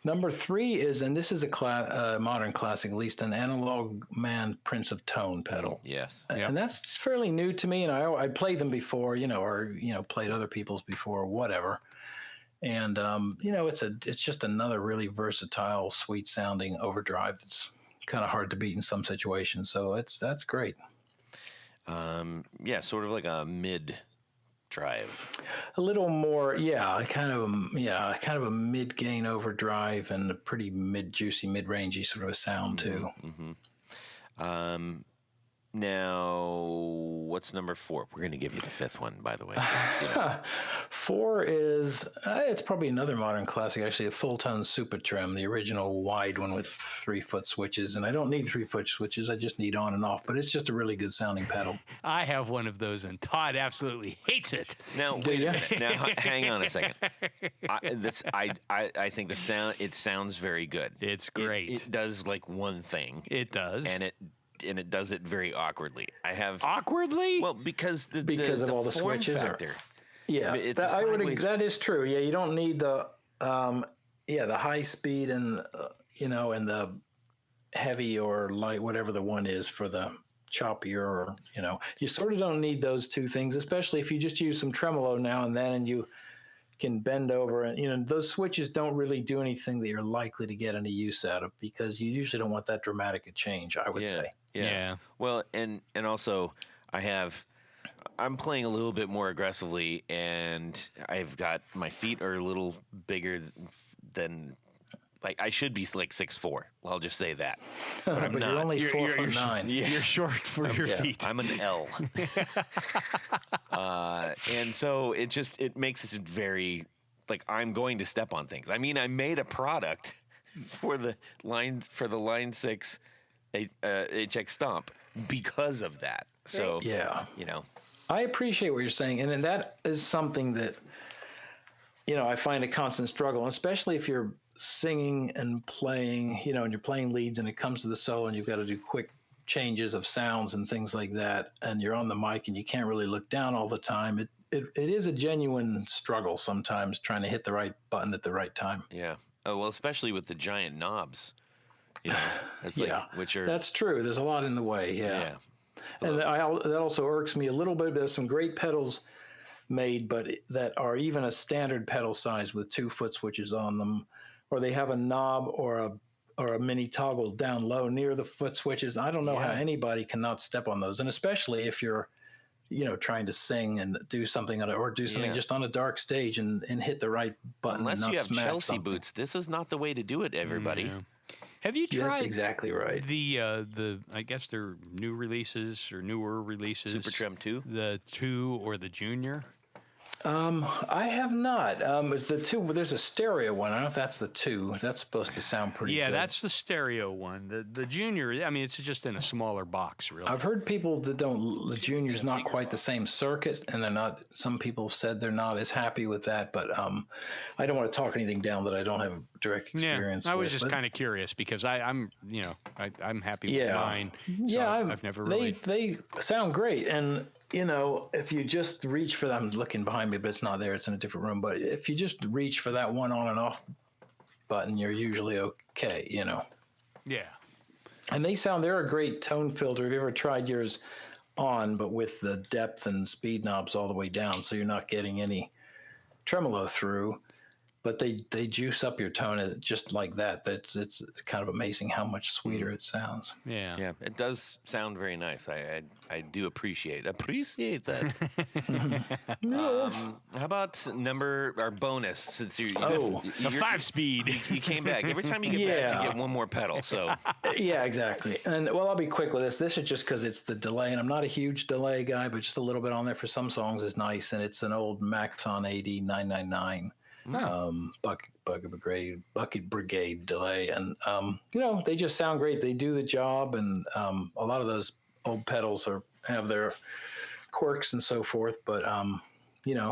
Speaker 3: Number 3 is, and this is a modern classic, at least, an Analog Man Prince of Tone pedal.
Speaker 1: Yes.
Speaker 3: And that's fairly new to me, and I played them before, or played other people's before, or whatever. And it's just another really versatile, sweet sounding overdrive that's kind of hard to beat in some situations. So that's great.
Speaker 1: Sort of like a mid drive.
Speaker 3: A little more, kind of a mid gain overdrive, and a pretty juicy, mid rangey sort of a sound too.
Speaker 1: Now, what's number 4? We're going to give you the 5th one, by the way.
Speaker 3: 4 is, it's probably another modern classic, actually, a full-tone Super Trim, the original wide one with 3-foot switches. And I don't need 3-foot switches, I just need on and off, but it's just a really good sounding pedal.
Speaker 2: I have one of those, and Todd absolutely hates it.
Speaker 1: Now, wait a minute. Now, hang on a second. I think it sounds very good.
Speaker 2: It's great.
Speaker 1: It does like one thing.
Speaker 2: It does.
Speaker 1: And it does it very awkwardly.
Speaker 2: Awkwardly?
Speaker 1: Well, because
Speaker 3: of all the
Speaker 1: form
Speaker 3: switches.
Speaker 1: factor.
Speaker 3: Yeah,
Speaker 1: It's
Speaker 3: that is true. Yeah, you don't need the the high speed and and the heavy or light, whatever the one is for the choppier, or you sort of don't need those two things, especially if you just use some tremolo now and then, and you can bend over, and those switches don't really do anything that you're likely to get any use out of, because you usually don't want that dramatic a change, I would say.
Speaker 2: Yeah.
Speaker 1: Well, and also I'm playing a little bit more aggressively, and I've got my feet are a little bigger than, like, I should be like 6'4". I'll just say that. But I'm not.
Speaker 3: You're only 4'9".
Speaker 2: You're short for your feet.
Speaker 1: I'm an L. And so it makes it very, like, I'm going to step on things. I mean, I made a product for the Line 6 HX Stomp because of that. So
Speaker 3: yeah,
Speaker 1: I
Speaker 3: appreciate what you're saying, and that is something that I find a constant struggle, especially if you're singing and playing, and you're playing leads, and it comes to the solo, and you've got to do quick changes of sounds and things like that, and you're on the mic, and you can't really look down all the time. It is a genuine struggle sometimes, trying to hit the right button at the right time.
Speaker 1: Yeah. Oh, well, especially with the giant knobs. That's which are.
Speaker 3: That's true. There's a lot in the way. Yeah. And that also irks me a little bit. There's some great pedals made, but that are even a standard pedal size with 2-foot switches on them, or they have a knob or a mini toggle down low near the foot switches. I don't know how anybody cannot step on those, and especially if you're trying to sing and do something or do something just on a dark stage and hit the right button.
Speaker 1: Unless
Speaker 3: and not
Speaker 1: you have
Speaker 3: smack
Speaker 1: Chelsea
Speaker 3: something.
Speaker 1: boots, this is not the way to do it, everybody.
Speaker 2: Yeah. Have you tried?
Speaker 3: That's exactly right.
Speaker 2: The I guess they're new releases or newer releases.
Speaker 1: Super Trim 2?
Speaker 2: The 2 or the Junior?
Speaker 3: I have not. Is the 2? There's a stereo one. I don't know if that's the 2. That's supposed to sound pretty good.
Speaker 2: Yeah, that's the stereo one. The Junior, I mean, it's just in a smaller box, really.
Speaker 3: I've heard people that the Junior's not quite the same circuit, and they're not. Some people said they're not as happy with that, but I don't want to talk anything down that I don't have direct experience.
Speaker 2: I was
Speaker 3: with,
Speaker 2: just kind of curious because I'm happy with mine. So I've never really.
Speaker 3: They sound great, and if you just reach for them, looking behind me, but it's not there, it's in a different room. But if you just reach for that one on and off button, you're usually okay,
Speaker 2: Yeah.
Speaker 3: And they're a great tone filter. Have you ever tried yours on, but with the depth and speed knobs all the way down, so you're not getting any tremolo through? But they juice up your tone just like that. It's kind of amazing how much sweeter it sounds.
Speaker 2: Yeah.
Speaker 1: Yeah, it does sound very nice. I do appreciate that. How about our bonus? Since you're
Speaker 2: a 5-speed.
Speaker 1: You came back. Every time you get back, you get one more pedal. So
Speaker 3: yeah, exactly. And I'll be quick with this. This is just because it's the delay, and I'm not a huge delay guy, but just a little bit on there for some songs is nice. And it's an old Maxon AD 999. Bucket Brigade delay, and they just sound great. They do the job, and a lot of those old pedals have their quirks and so forth, but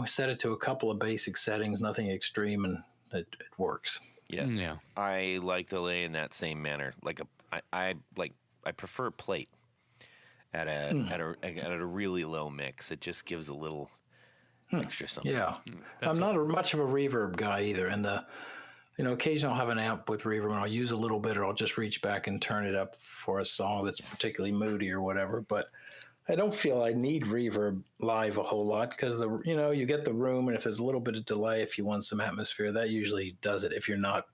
Speaker 3: set it to a couple of basic settings, nothing extreme, and it works.
Speaker 1: Yes. Yeah. I like delay in that same manner. I prefer plate at a really low mix. It just gives a little extra something. Yeah.
Speaker 3: I'm not much of a reverb guy either. And occasionally I'll have an amp with reverb and I'll use a little bit, or I'll just reach back and turn it up for a song that's particularly moody or whatever. But I don't feel I need reverb live a whole lot, because you get the room, and if there's a little bit of delay, if you want some atmosphere, that usually does it. If you're not,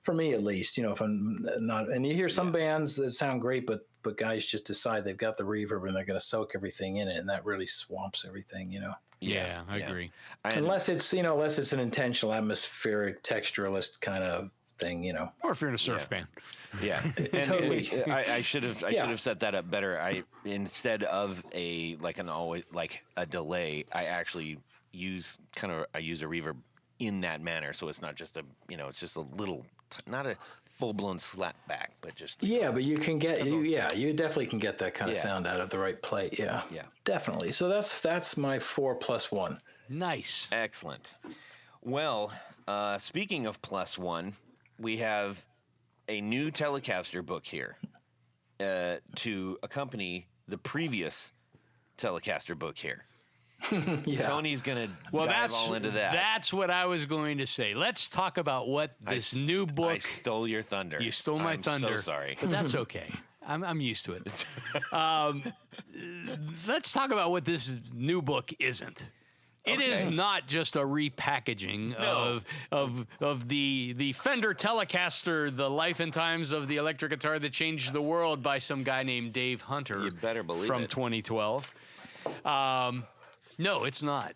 Speaker 3: for me at least, if I'm not, and you hear some bands that sound great, but guys just decide they've got the reverb and they're going to soak everything in it, and that really swamps everything,
Speaker 2: I agree.
Speaker 3: Unless it's an intentional atmospheric texturalist kind of thing, you know.
Speaker 2: Or if you're in a surf band.
Speaker 1: Yeah, and
Speaker 3: Totally.
Speaker 1: I should have set that up better. Instead of a delay, I actually use a reverb in that manner, so it's not just it's just a little, not a full blown slap back, but just
Speaker 3: but you can get you definitely can get that kind of sound out of the right plate. Yeah, definitely. So that's my 4+1.
Speaker 2: Nice.
Speaker 1: Excellent. Well, speaking of +1, we have a new Telecaster book here to accompany the previous Telecaster book here. Tony's going to dive all into that.
Speaker 2: That's what I was going to say. Let's talk about what this new book...
Speaker 1: I stole your thunder.
Speaker 2: You stole my thunder.
Speaker 1: I'm so sorry.
Speaker 2: But that's okay. I'm used to it. Let's talk about what this new book isn't. It is not just a repackaging of the Fender Telecaster, the life and times of the electric guitar that changed the world by some guy named Dave Hunter.
Speaker 1: You better believe
Speaker 2: from
Speaker 1: it.
Speaker 2: 2012. No, it's not.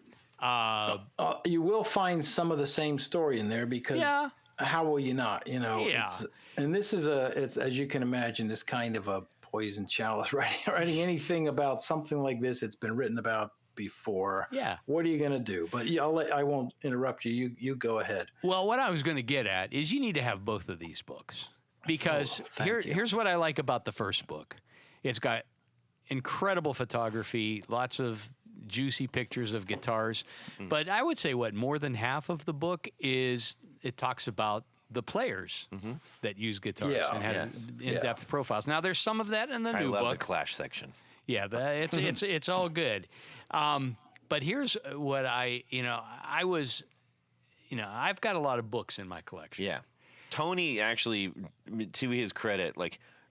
Speaker 3: You will find some of the same story in there because how will you not? You know, and this is it's as you can imagine, it's kind of a poison chalice. Writing anything about something like this, it's been written about before.
Speaker 2: Yeah.
Speaker 3: What are you going to do? But I won't interrupt you. You go ahead.
Speaker 2: Well, what I was going to get at is you need to have both of these books because here's what I like about the first book. It's got incredible photography, lots of juicy pictures of guitars. But I would say more than half of the book it talks about the players that use guitars and has in-depth profiles. Now, there's some of that in the new book.
Speaker 1: I love the Clash section.
Speaker 2: Yeah, it's all good. But here's what I've got a lot of books in my collection.
Speaker 1: Yeah. Tony actually, to his credit,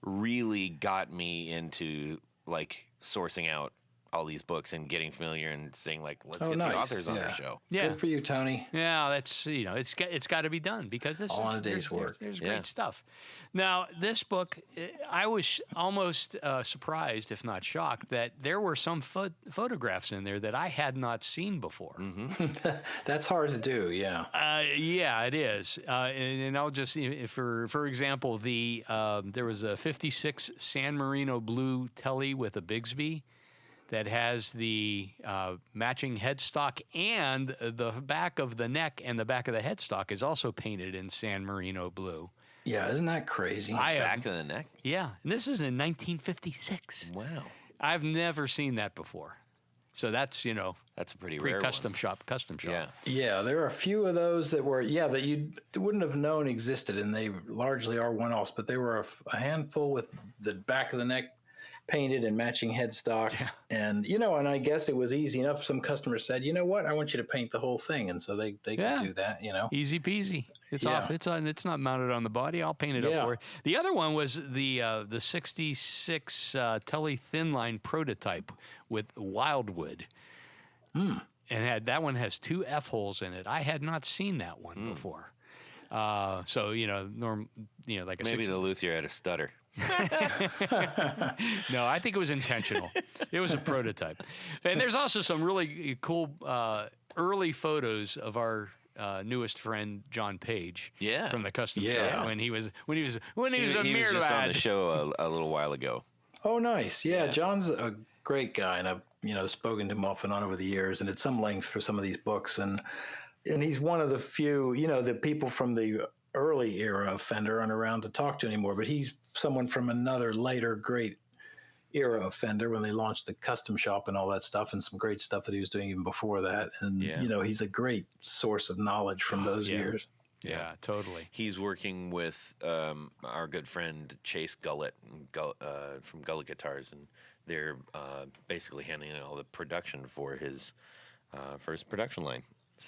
Speaker 1: really got me into sourcing out all these books and getting familiar and saying let's get the authors on the show.
Speaker 2: Yeah.
Speaker 3: Good for you, Tony.
Speaker 2: Yeah, that's it's got to be done because this
Speaker 3: all in a day's work.
Speaker 2: There's great stuff. Now, this book, I was almost surprised, if not shocked, that there were some photographs in there that I had not seen before.
Speaker 3: That's hard to do. Yeah.
Speaker 2: Yeah, it is. And I'll just, for example, there was a '56 San Marino blue Tele with a Bigsby that has the matching headstock, and the back of the neck and the back of the headstock is also painted in San Marino blue.
Speaker 3: Yeah, isn't that crazy?
Speaker 1: Back of the neck?
Speaker 2: Yeah, and this is in 1956.
Speaker 1: Wow.
Speaker 2: I've never seen that before. So that's,
Speaker 1: that's a pretty rare
Speaker 2: custom
Speaker 1: one.
Speaker 2: shop.
Speaker 3: Yeah, there are a few of those that were, that you wouldn't have known existed, and they largely are one-offs, but they were a handful with the back of the neck painted and matching headstocks. And, and I guess it was easy enough. Some customers said, you know what, I want you to paint the whole thing. And so they could do that, Easy
Speaker 2: peasy. It's off. It's not mounted on the body. I'll paint it up for you. The other one was the '66 Tele Thin Line prototype with Wildwood. And that one has 2 F holes in it. I had not seen that one before. So, like a
Speaker 1: maybe the luthier had a stutter.
Speaker 2: No, I think it was intentional. It was a prototype. And there's also some really cool early photos of our newest friend John Page from the custom shop when he was a mere lad.
Speaker 1: He was just on the show a little while ago.
Speaker 3: Oh, nice. Yeah, John's a great guy, and I've spoken to him off and on over the years, and at some length for some of these books, and he's one of the few, the people from the early era of Fender aren't around to talk to anymore, but he's someone from another later great era of Fender when they launched the custom shop and all that stuff, and some great stuff that he was doing even before that. And, he's a great source of knowledge from those years.
Speaker 2: Yeah, totally.
Speaker 1: He's working with our good friend Chase Gullett from Gullett Guitars, and they're basically handling all the production for his first production line.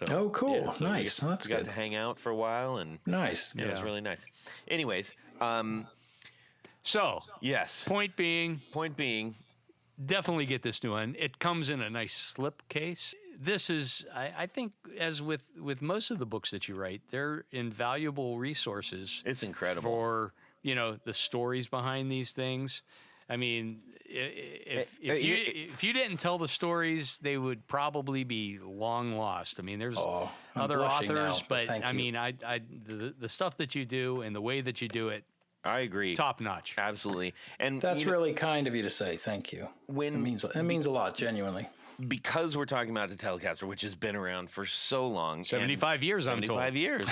Speaker 1: So,
Speaker 3: cool. Nice. That's
Speaker 1: got
Speaker 3: good.
Speaker 1: to hang out for a while, and
Speaker 3: nice.
Speaker 1: It was really nice. Anyways,
Speaker 2: so
Speaker 1: yes.
Speaker 2: Point being,
Speaker 1: definitely
Speaker 2: get this new one. It comes in a nice slip case. This is, I think, as with most of the books that you write, they're invaluable resources.
Speaker 1: It's incredible
Speaker 2: for the stories behind these things. I mean, if you didn't tell the stories, they would probably be long lost. I mean, there's other authors,
Speaker 3: now,
Speaker 2: but
Speaker 3: thank
Speaker 2: I
Speaker 3: you.
Speaker 2: mean, the stuff that you do and the way that you do it,
Speaker 1: I agree.
Speaker 2: top notch.
Speaker 1: Absolutely. And
Speaker 3: That's really kind of you to say. Thank you.
Speaker 1: when
Speaker 3: It means a lot, genuinely.
Speaker 1: because we're talking about the Telecaster, which has been around for so long.
Speaker 2: 75 years, I'm told.
Speaker 1: 75 years,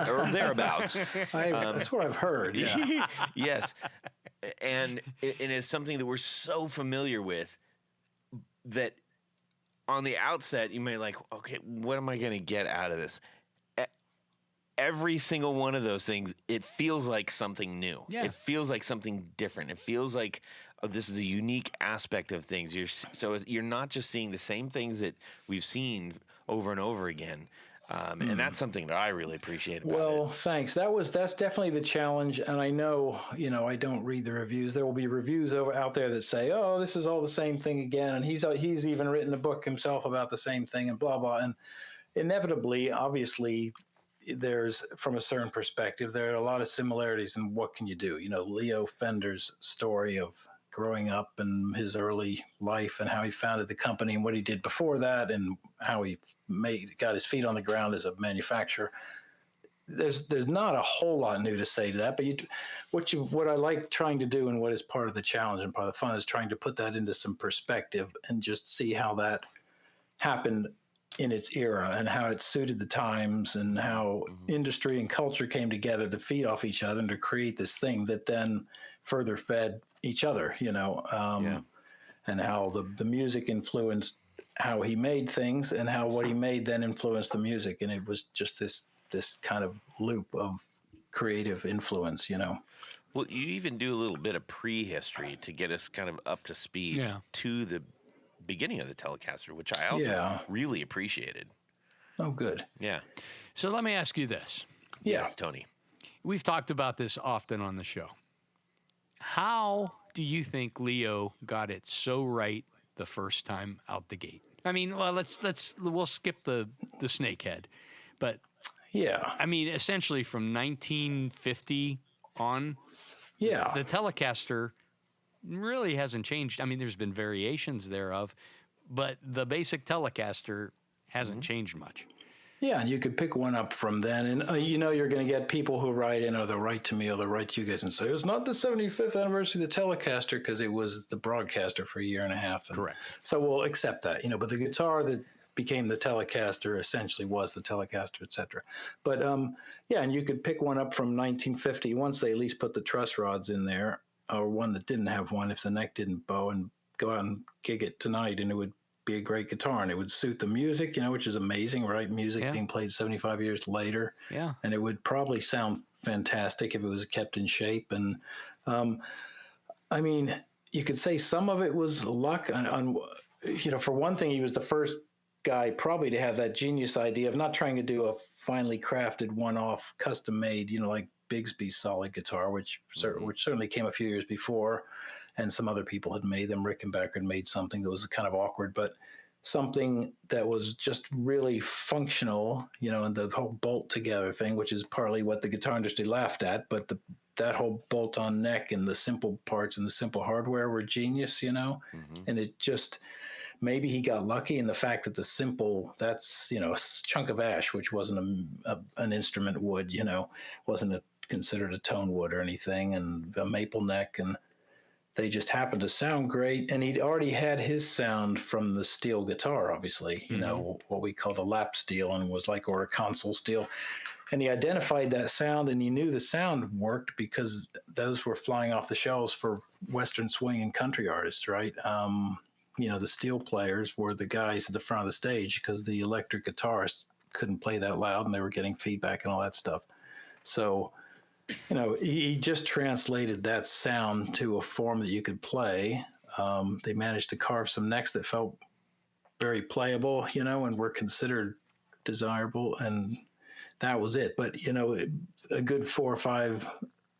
Speaker 1: or thereabouts.
Speaker 3: That's what I've heard. Yeah.
Speaker 1: Yes. And it is something that we're so familiar with that on the outset, you may like, okay, what am I going to get out of this? Every single one of those things, it feels like something new.
Speaker 2: Yeah.
Speaker 1: It feels like something different. It feels like this is a unique aspect of things. You're not just seeing the same things that we've seen over and over again. And that's something that I really appreciate about
Speaker 3: Well,
Speaker 1: it.
Speaker 3: thanks. That's definitely the challenge. And I know, I don't read the reviews. There will be reviews out there that say, "Oh, this is all the same thing again," and he's even written a book himself about the same thing, and blah blah. And inevitably, obviously, there's, from a certain perspective, there are a lot of similarities. And what can you do? Leo Fender's story of growing up and his early life and how he founded the company and what he did before that and how he got his feet on the ground as a manufacturer. There's not a whole lot new to say to that, but what I like trying to do and what is part of the challenge and part of the fun is trying to put that into some perspective and just see how that happened in its era and how it suited the times and how industry and culture came together to feed off each other and to create this thing that then further fed each other, and how the music influenced how he made things and how what he made then influenced the music. And it was just this kind of loop of creative influence,
Speaker 1: Well, you even do a little bit of prehistory to get us kind of up to speed to the beginning of the Telecaster, which I also really appreciated.
Speaker 3: Oh, good.
Speaker 1: Yeah.
Speaker 2: So let me ask you this.
Speaker 1: Yes, Tony.
Speaker 2: We've talked about this often on the show. How do you think Leo got it so right the first time out the gate? I mean, well, we'll skip the snakehead, but I mean, essentially from 1950 on, the Telecaster really hasn't changed. I mean, there's been variations thereof, but the basic Telecaster hasn't changed much.
Speaker 3: Yeah, and you could pick one up from then, and you're going to get people who write in, or they'll write to me, or they'll write to you guys and say, it's not the 75th anniversary of the Telecaster because it was the Broadcaster for a year and a half.
Speaker 2: Correct.
Speaker 3: So we'll accept that, but the guitar that became the Telecaster essentially was the Telecaster, etc. But and you could pick one up from 1950 once they at least put the truss rods in there, or one that didn't have one if the neck didn't bow, and go out and gig it tonight, and it would be a great guitar, and it would suit the music, which is amazing, right? Music being played 75 years later. Yeah. And it would probably sound fantastic if it was kept in shape. And I mean, you could say some of it was luck on for one thing, he was the first guy probably to have that genius idea of not trying to do a finely crafted one-off custom made, like Bigsby's solid guitar, which certainly came a few years before, and some other people had made them. Rickenbacker had made something that was kind of awkward, but something that was just really functional, and the whole bolt together thing, which is partly what the guitar industry laughed at, but that whole bolt on neck and the simple parts and the simple hardware were genius, and it just, maybe he got lucky in the fact that that's, a chunk of ash, which wasn't an instrument wood, wasn't considered a tone wood or anything, and a maple neck, and they just happened to sound great. And he'd already had his sound from the steel guitar, obviously, what we call the lap steel, and was like, or a console steel. And he identified that sound, and he knew the sound worked because those were flying off the shelves for Western swing and country artists, right? The steel players were the guys at the front of the stage because the electric guitarists couldn't play that loud and they were getting feedback and all that stuff. So, he just translated that sound to a form that you could play. They managed to carve some necks that felt very playable, and were considered desirable, and that was it. But, a good 4 or 5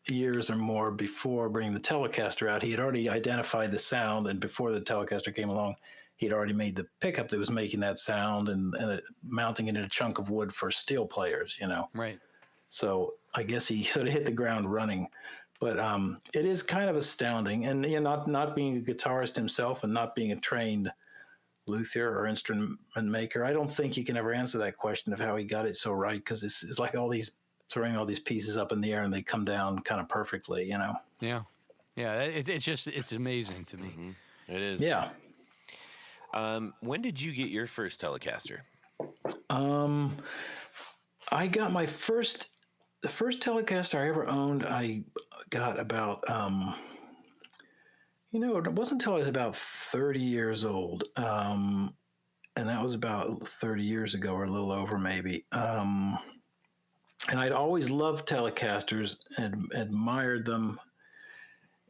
Speaker 3: years or more before bringing the Telecaster out, he had already identified the sound, and before the Telecaster came along, he'd already made the pickup that was making that sound and mounting it in a chunk of wood for steel players, Right. So I guess he sort of hit the ground running. But it is kind of astounding, and not being a guitarist himself and not being a trained luthier or instrument maker, I don't think you can ever answer that question of how he got it so right, because it's like throwing all these pieces up in the air and they come down kind of perfectly,
Speaker 2: Yeah. It's amazing to me.
Speaker 1: It is.
Speaker 3: Yeah.
Speaker 1: When did you get your first Telecaster?
Speaker 3: I got the first Telecaster I ever owned. I got about it wasn't until I was about 30 years old, and that was about 30 years ago, or a little over maybe. And I'd always loved Telecasters and admired them,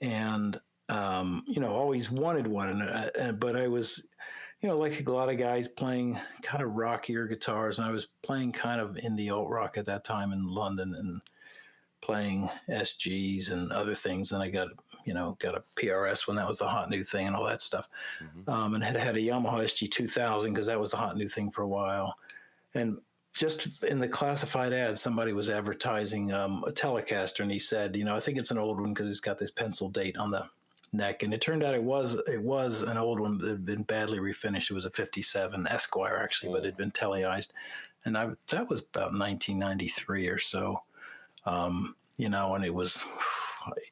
Speaker 3: and always wanted one. But I was, like a lot of guys playing kind of rockier guitars, and I was playing kind of indie alt rock at that time in London, and playing SGs and other things. And I got a PRS when that was the hot new thing and all that stuff. And had a Yamaha SG 2000 because that was the hot new thing for a while. And just in the classified ad, somebody was advertising a Telecaster, and he said, I think it's an old one because it's got this pencil date on the neck. And it turned out it was an old one that had been badly refinished. It was a 57 Esquire actually, but it had been teleized. And that was about 1993 or so. And it was,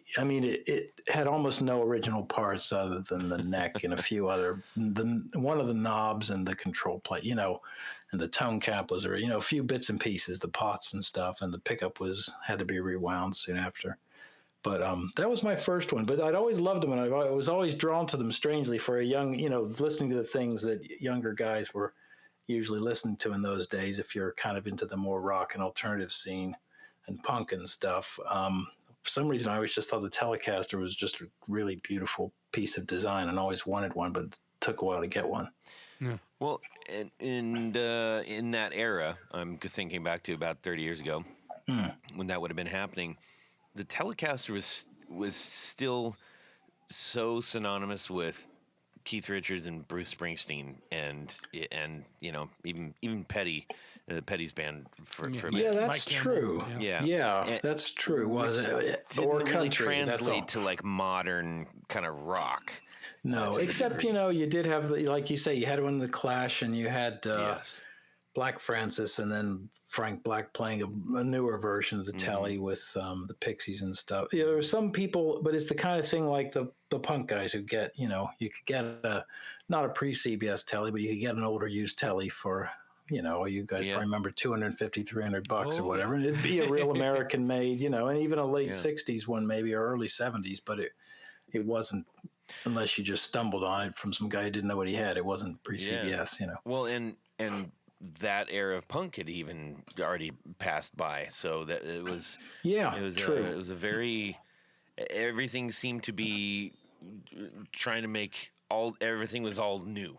Speaker 3: it had almost no original parts other than the neck and a few other, one of the knobs and the control plate, and the tone cap was, a few bits and pieces, the pots and stuff, and the pickup had to be rewound soon after. But that was my first one. But I'd always loved them, and I was always drawn to them strangely for a young, listening to the things that younger guys were usually listening to in those days, if you're kind of into the more rock and alternative scene and punk and stuff. For some reason, I always just thought the Telecaster was just a really beautiful piece of design, and always wanted one, but it took a while to get one.
Speaker 2: Yeah.
Speaker 1: Well, in that era, I'm thinking back to about 30 years ago, when that would have been happening, the Telecaster was still so synonymous with Keith Richards and Bruce Springsteen, and even Petty, Petty's band for
Speaker 3: yeah, that's true. Yeah, that's true. Was it
Speaker 1: didn't
Speaker 3: or
Speaker 1: really
Speaker 3: country?
Speaker 1: translate to like modern kind of rock?
Speaker 3: No, except you did have like you say, you had one in the Clash, and you had
Speaker 1: Yes.
Speaker 3: Black Francis, and then Frank Black playing a newer version of the Telly with the Pixies and stuff. There were some people, but it's the kind of thing like the punk guys who get, you could get not a pre-CBS Telly, but you could get an older used Telly for, you guys probably remember $250, $300 or whatever. And it'd be a real American made, and even a late 60s one maybe, or early 70s, but it wasn't, unless you just stumbled on it from some guy who didn't know what he had. It wasn't pre-CBS,
Speaker 1: Well, and that era of punk had even already passed by, so that it was true. It was a very, everything seemed to be trying to make everything was all new.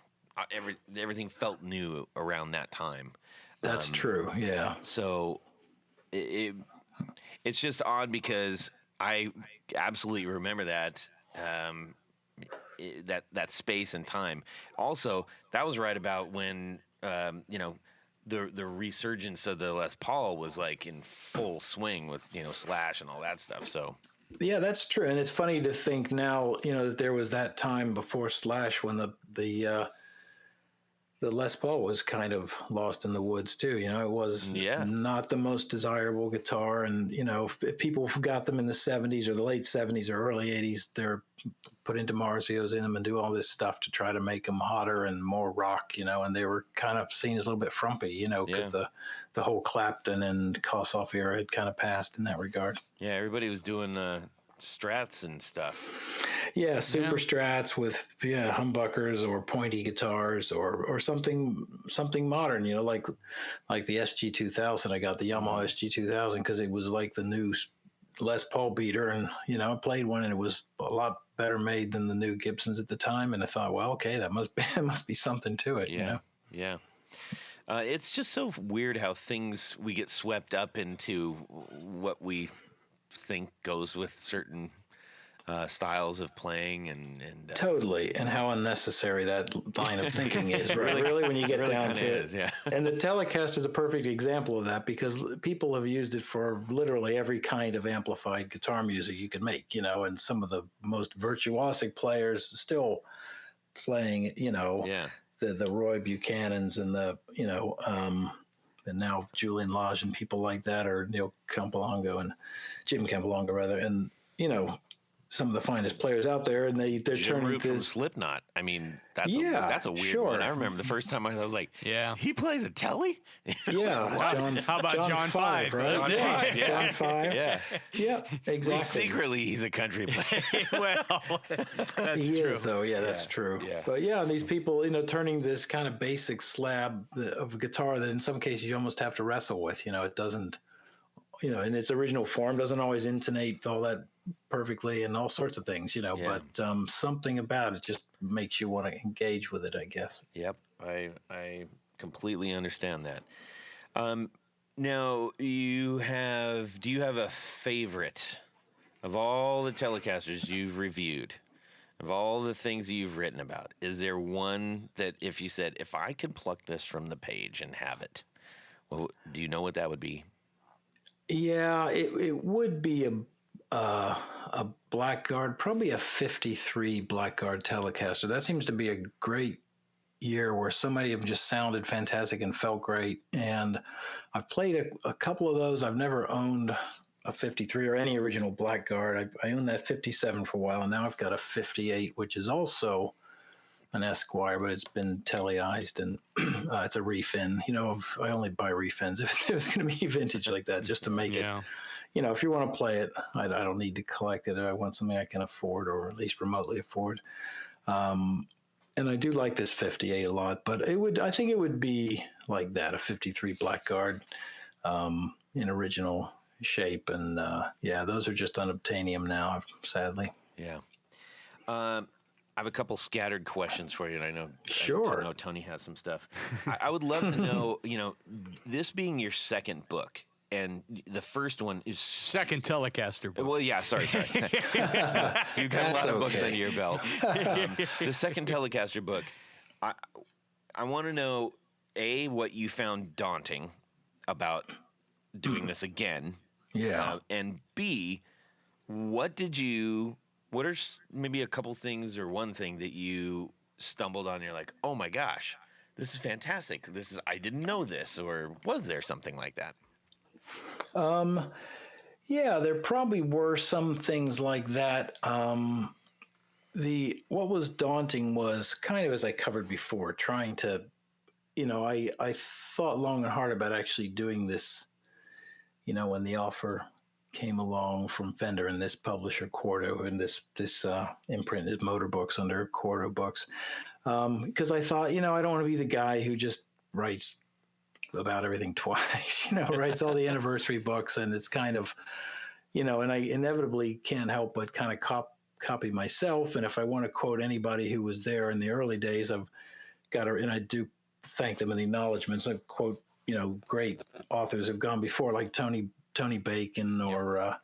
Speaker 1: Everything felt new around that time.
Speaker 3: That's true. Yeah.
Speaker 1: So it's just odd because I absolutely remember that. That space and time. Also, that was right about when the resurgence of the Les Paul was like in full swing with Slash and all that stuff. So
Speaker 3: yeah, that's true. And it's funny to think now, that there was that time before Slash when the Les Paul was kind of lost in the woods too. It was not the most desirable guitar. And, if people got them in the 70s or the late 70s or early 80s, they're put into Marzios in them and do all this stuff to try to make them hotter and more rock, and they were kind of seen as a little bit frumpy, because the whole Clapton and Kossoff era had kind of passed in that regard.
Speaker 1: Yeah, everybody was doing Strats and stuff.
Speaker 3: Yeah, super Strats with humbuckers or pointy guitars or something modern, like the SG 2000. I got the Yamaha SG 2000 because it was like the new Les Paul beater, and I played one and it was a lot better made than the new Gibsons at the time, and I thought, well, okay, that must be something to it.
Speaker 1: Yeah. It's just so weird how we get swept up into what we think goes with certain styles of playing and
Speaker 3: Totally, and how unnecessary that line of thinking is, right? Really, when you get
Speaker 1: really
Speaker 3: down to
Speaker 1: kinda
Speaker 3: it.
Speaker 1: is, yeah.
Speaker 3: And the Telecaster is a perfect example of that because people have used it for literally every kind of amplified guitar music you can make, and some of the most virtuosic players still playing,
Speaker 1: Yeah.
Speaker 3: the Roy Buchanans and and now Julian Lage and people like that, or Neil Campolongo and Jim Campolongo rather, and some of the finest players out there, and they're
Speaker 1: Jim
Speaker 3: turning
Speaker 1: Root from
Speaker 3: this.
Speaker 1: Slipknot. I mean, that's a weird
Speaker 3: sure.
Speaker 1: one. I remember the first time I was like,
Speaker 2: Yeah.
Speaker 1: he plays a telly?
Speaker 3: Yeah,
Speaker 2: How about John Five?
Speaker 3: right?
Speaker 1: John Five, yeah.
Speaker 3: John Five.
Speaker 1: Yeah.
Speaker 3: Yeah, exactly.
Speaker 1: Secretly, he's a country player.
Speaker 2: Well, that's
Speaker 3: He
Speaker 2: true.
Speaker 3: is, though. Yeah, that's true.
Speaker 1: Yeah.
Speaker 3: But yeah, these people, turning this kind of basic slab of a guitar that in some cases you almost have to wrestle with. It doesn't, in its original form, doesn't always intonate all that perfectly and all sorts of things,
Speaker 1: Yeah.
Speaker 3: But something about it just makes you want to engage with it, I guess.
Speaker 1: Yep, I completely understand that. Now, do you have a favorite of all the Telecasters you've reviewed, of all the things that you've written about? Is there one that if you said, if I could pluck this from the page and have it, well, do you know what that would be?
Speaker 3: Yeah, it would be a Blackguard, probably a 53 Blackguard Telecaster. That seems to be a great year where so many of them just sounded fantastic and felt great. And I've played a couple of those. I've never owned a 53 or any original Blackguard. I owned that 57 for a while, and now I've got a 58, which is also an Esquire, but it's been teleized, and it's a refin. I only buy refins if it was going to be vintage like that, just to make it. If you want to play it, I don't need to collect it. I want something I can afford, or at least remotely afford. And I do like this 58 a lot, but I think it would be like that, a 53 Blackguard in original shape. And those are just unobtainium now, sadly.
Speaker 1: Yeah. I have a couple scattered questions for you, and I know Tony has some stuff. I would love to know, this being your second book, and the first one is
Speaker 2: Second Telecaster book.
Speaker 1: Well, yeah, sorry. You've got a lot of books under your belt. The second Telecaster book, I want to know, A, what you found daunting about doing this again.
Speaker 3: Yeah.
Speaker 1: And B, what are maybe a couple things or one thing that you stumbled on? You're like, oh my gosh, this is fantastic. I didn't know this, or was there something like that?
Speaker 3: Yeah, there probably were some things like that. What was daunting was kind of, as I covered before, trying to, I thought long and hard about actually doing this, when the offer came along from Fender and this publisher Quarto, and this imprint is Motor Books under Quarto Books, because I thought, I don't want to be the guy who just writes about everything twice, writes all the anniversary books, and it's kind of, and I inevitably can't help but kind of copy myself. And if I want to quote anybody who was there in the early days, I've got to, and I do thank them in the acknowledgments. I quote, great authors have gone before, like Tony Bacon or,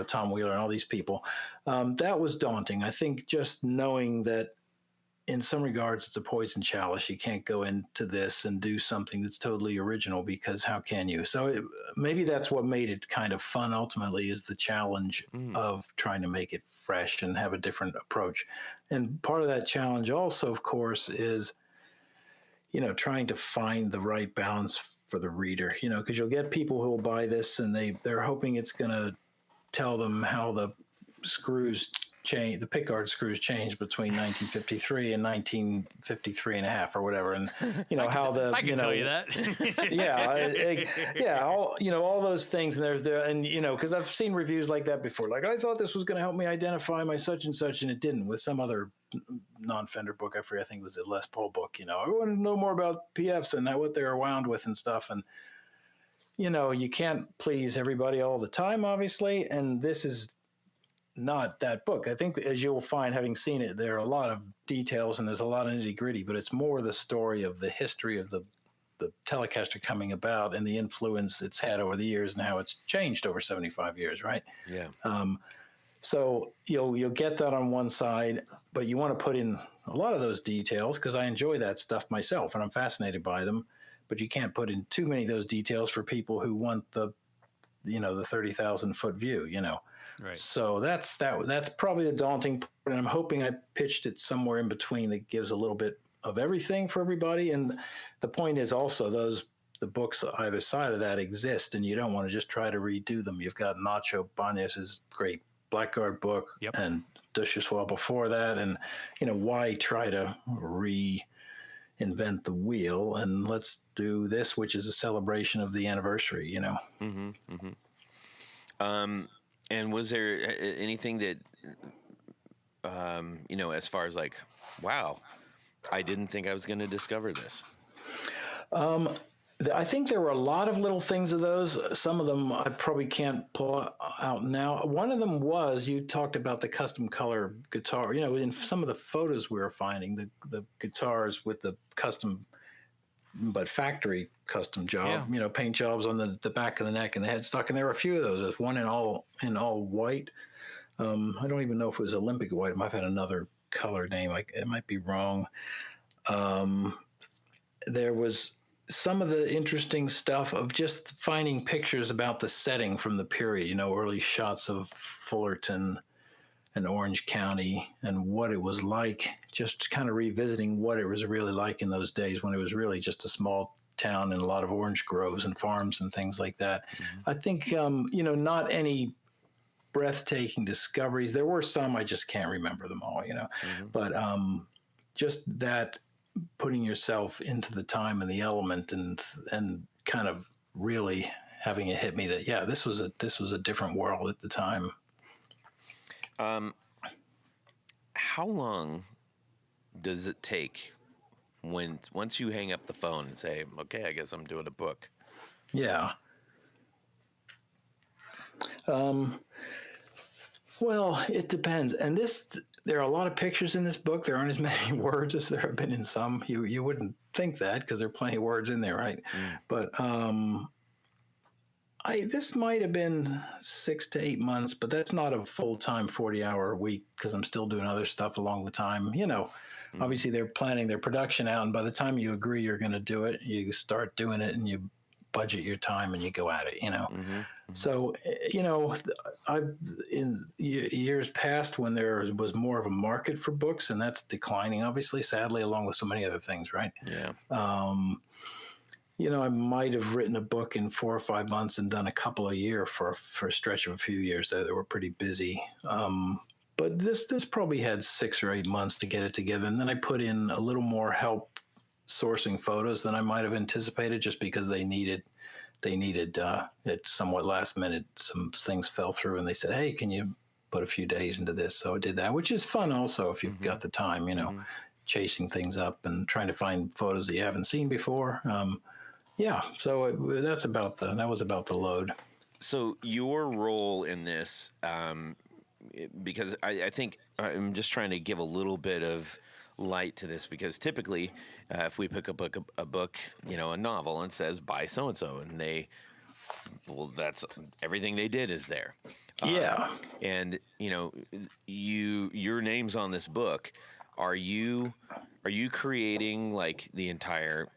Speaker 3: Tom Wheeler and all these people. That was daunting. I think just knowing that in some regards it's a poison chalice. You can't go into this and do something that's totally original, because how can you? So maybe that's what made it kind of fun ultimately, is the challenge of trying to make it fresh and have a different approach. And part of that challenge also, of course, is, trying to find the right balance for the reader, because you'll get people who will buy this and they're hoping it's going to tell them how the pickguard screws changed between 1953 and 1953 and a half or whatever. And, I
Speaker 2: can tell you that.
Speaker 3: all those things. And because I've seen reviews like that before, like, I thought this was going to help me identify my such and such, and it didn't, with some other non-Fender book. I forget, I think it was a Les Paul book. I want to know more about PFs and what they're wound with and stuff. And, you can't please everybody all the time, obviously. And this is not that book. I think, as you'll find, having seen it, there are a lot of details and there's a lot of nitty gritty, but it's more the story of the history of the Telecaster coming about and the influence it's had over the years and how it's changed over 75 years, right?
Speaker 1: Yeah.
Speaker 3: So you'll get that on one side, but you want to put in a lot of those details because I enjoy that stuff myself and I'm fascinated by them. But you can't put in too many of those details for people who want the 30,000-foot view.
Speaker 2: Right.
Speaker 3: So that's probably the daunting part, and I'm hoping I pitched it somewhere in between that gives a little bit of everything for everybody. And the point is also the books either side of that exist, and you don't want to just try to redo them. You've got Nacho Baños's great Blackguard book,
Speaker 2: Yep.
Speaker 3: and Dudzik before that, and why try to reinvent the wheel? And let's do this, which is a celebration of the anniversary.
Speaker 1: Mm-hmm. Mm-hmm. And was there anything that, as far as like, wow, I didn't think I was going to discover this?
Speaker 3: I think there were a lot of little things of those. Some of them I probably can't pull out now. One of them was, you talked about the custom color guitar. In some of the photos we were finding, the guitars with the custom, but factory custom job, paint jobs on the back of the neck and the headstock. And there were a few of those. There's one in all white. I don't even know if it was Olympic white. It might have had another color name. It might be wrong. There was some of the interesting stuff of just finding pictures about the setting from the period, early shots of Fullerton and Orange County and what it was like, just kind of revisiting what it was really like in those days when it was really just a small town and a lot of orange groves and farms and things like that. Mm-hmm. I think, not any breathtaking discoveries. There were some, I just can't remember them all, mm-hmm. But just that, putting yourself into the time and the element and kind of really having it hit me that, this was a different world at the time.
Speaker 1: How long does it take once you hang up the phone and say, okay, I guess I'm doing a book?
Speaker 3: Yeah. Well, it depends. And there are a lot of pictures in this book. There aren't as many words as there have been in some. You wouldn't think that because there are plenty of words in there, right? Mm. But this might have been 6 to 8 months, but that's not a full-time 40-hour a week because I'm still doing other stuff along the time. Obviously they're planning their production out, and by the time you agree you're going to do it, you start doing it and you budget your time and you go at it, Mm-hmm. Mm-hmm. So, in years past when there was more of a market for books, and that's declining, obviously, sadly, along with so many other things, right?
Speaker 1: Yeah.
Speaker 3: I might have written a book in 4 or 5 months and done a couple a year for a stretch of a few years that were pretty busy. But this probably had 6 or 8 months to get it together. And then I put in a little more help sourcing photos than I might have anticipated just because they needed it somewhat last minute. Some things fell through and they said, hey, can you put a few days into this? So I did that, which is fun also if you've mm-hmm. got the time, mm-hmm. chasing things up and trying to find photos that you haven't seen before. So that was about the load.
Speaker 1: So your role in this, because I think I'm just trying to give a little bit of light to this, because typically if we pick up a book, a novel, and it says by so-and-so, and that's everything they did is there.
Speaker 3: Yeah.
Speaker 1: And your name's on this book. Are you creating like the entire,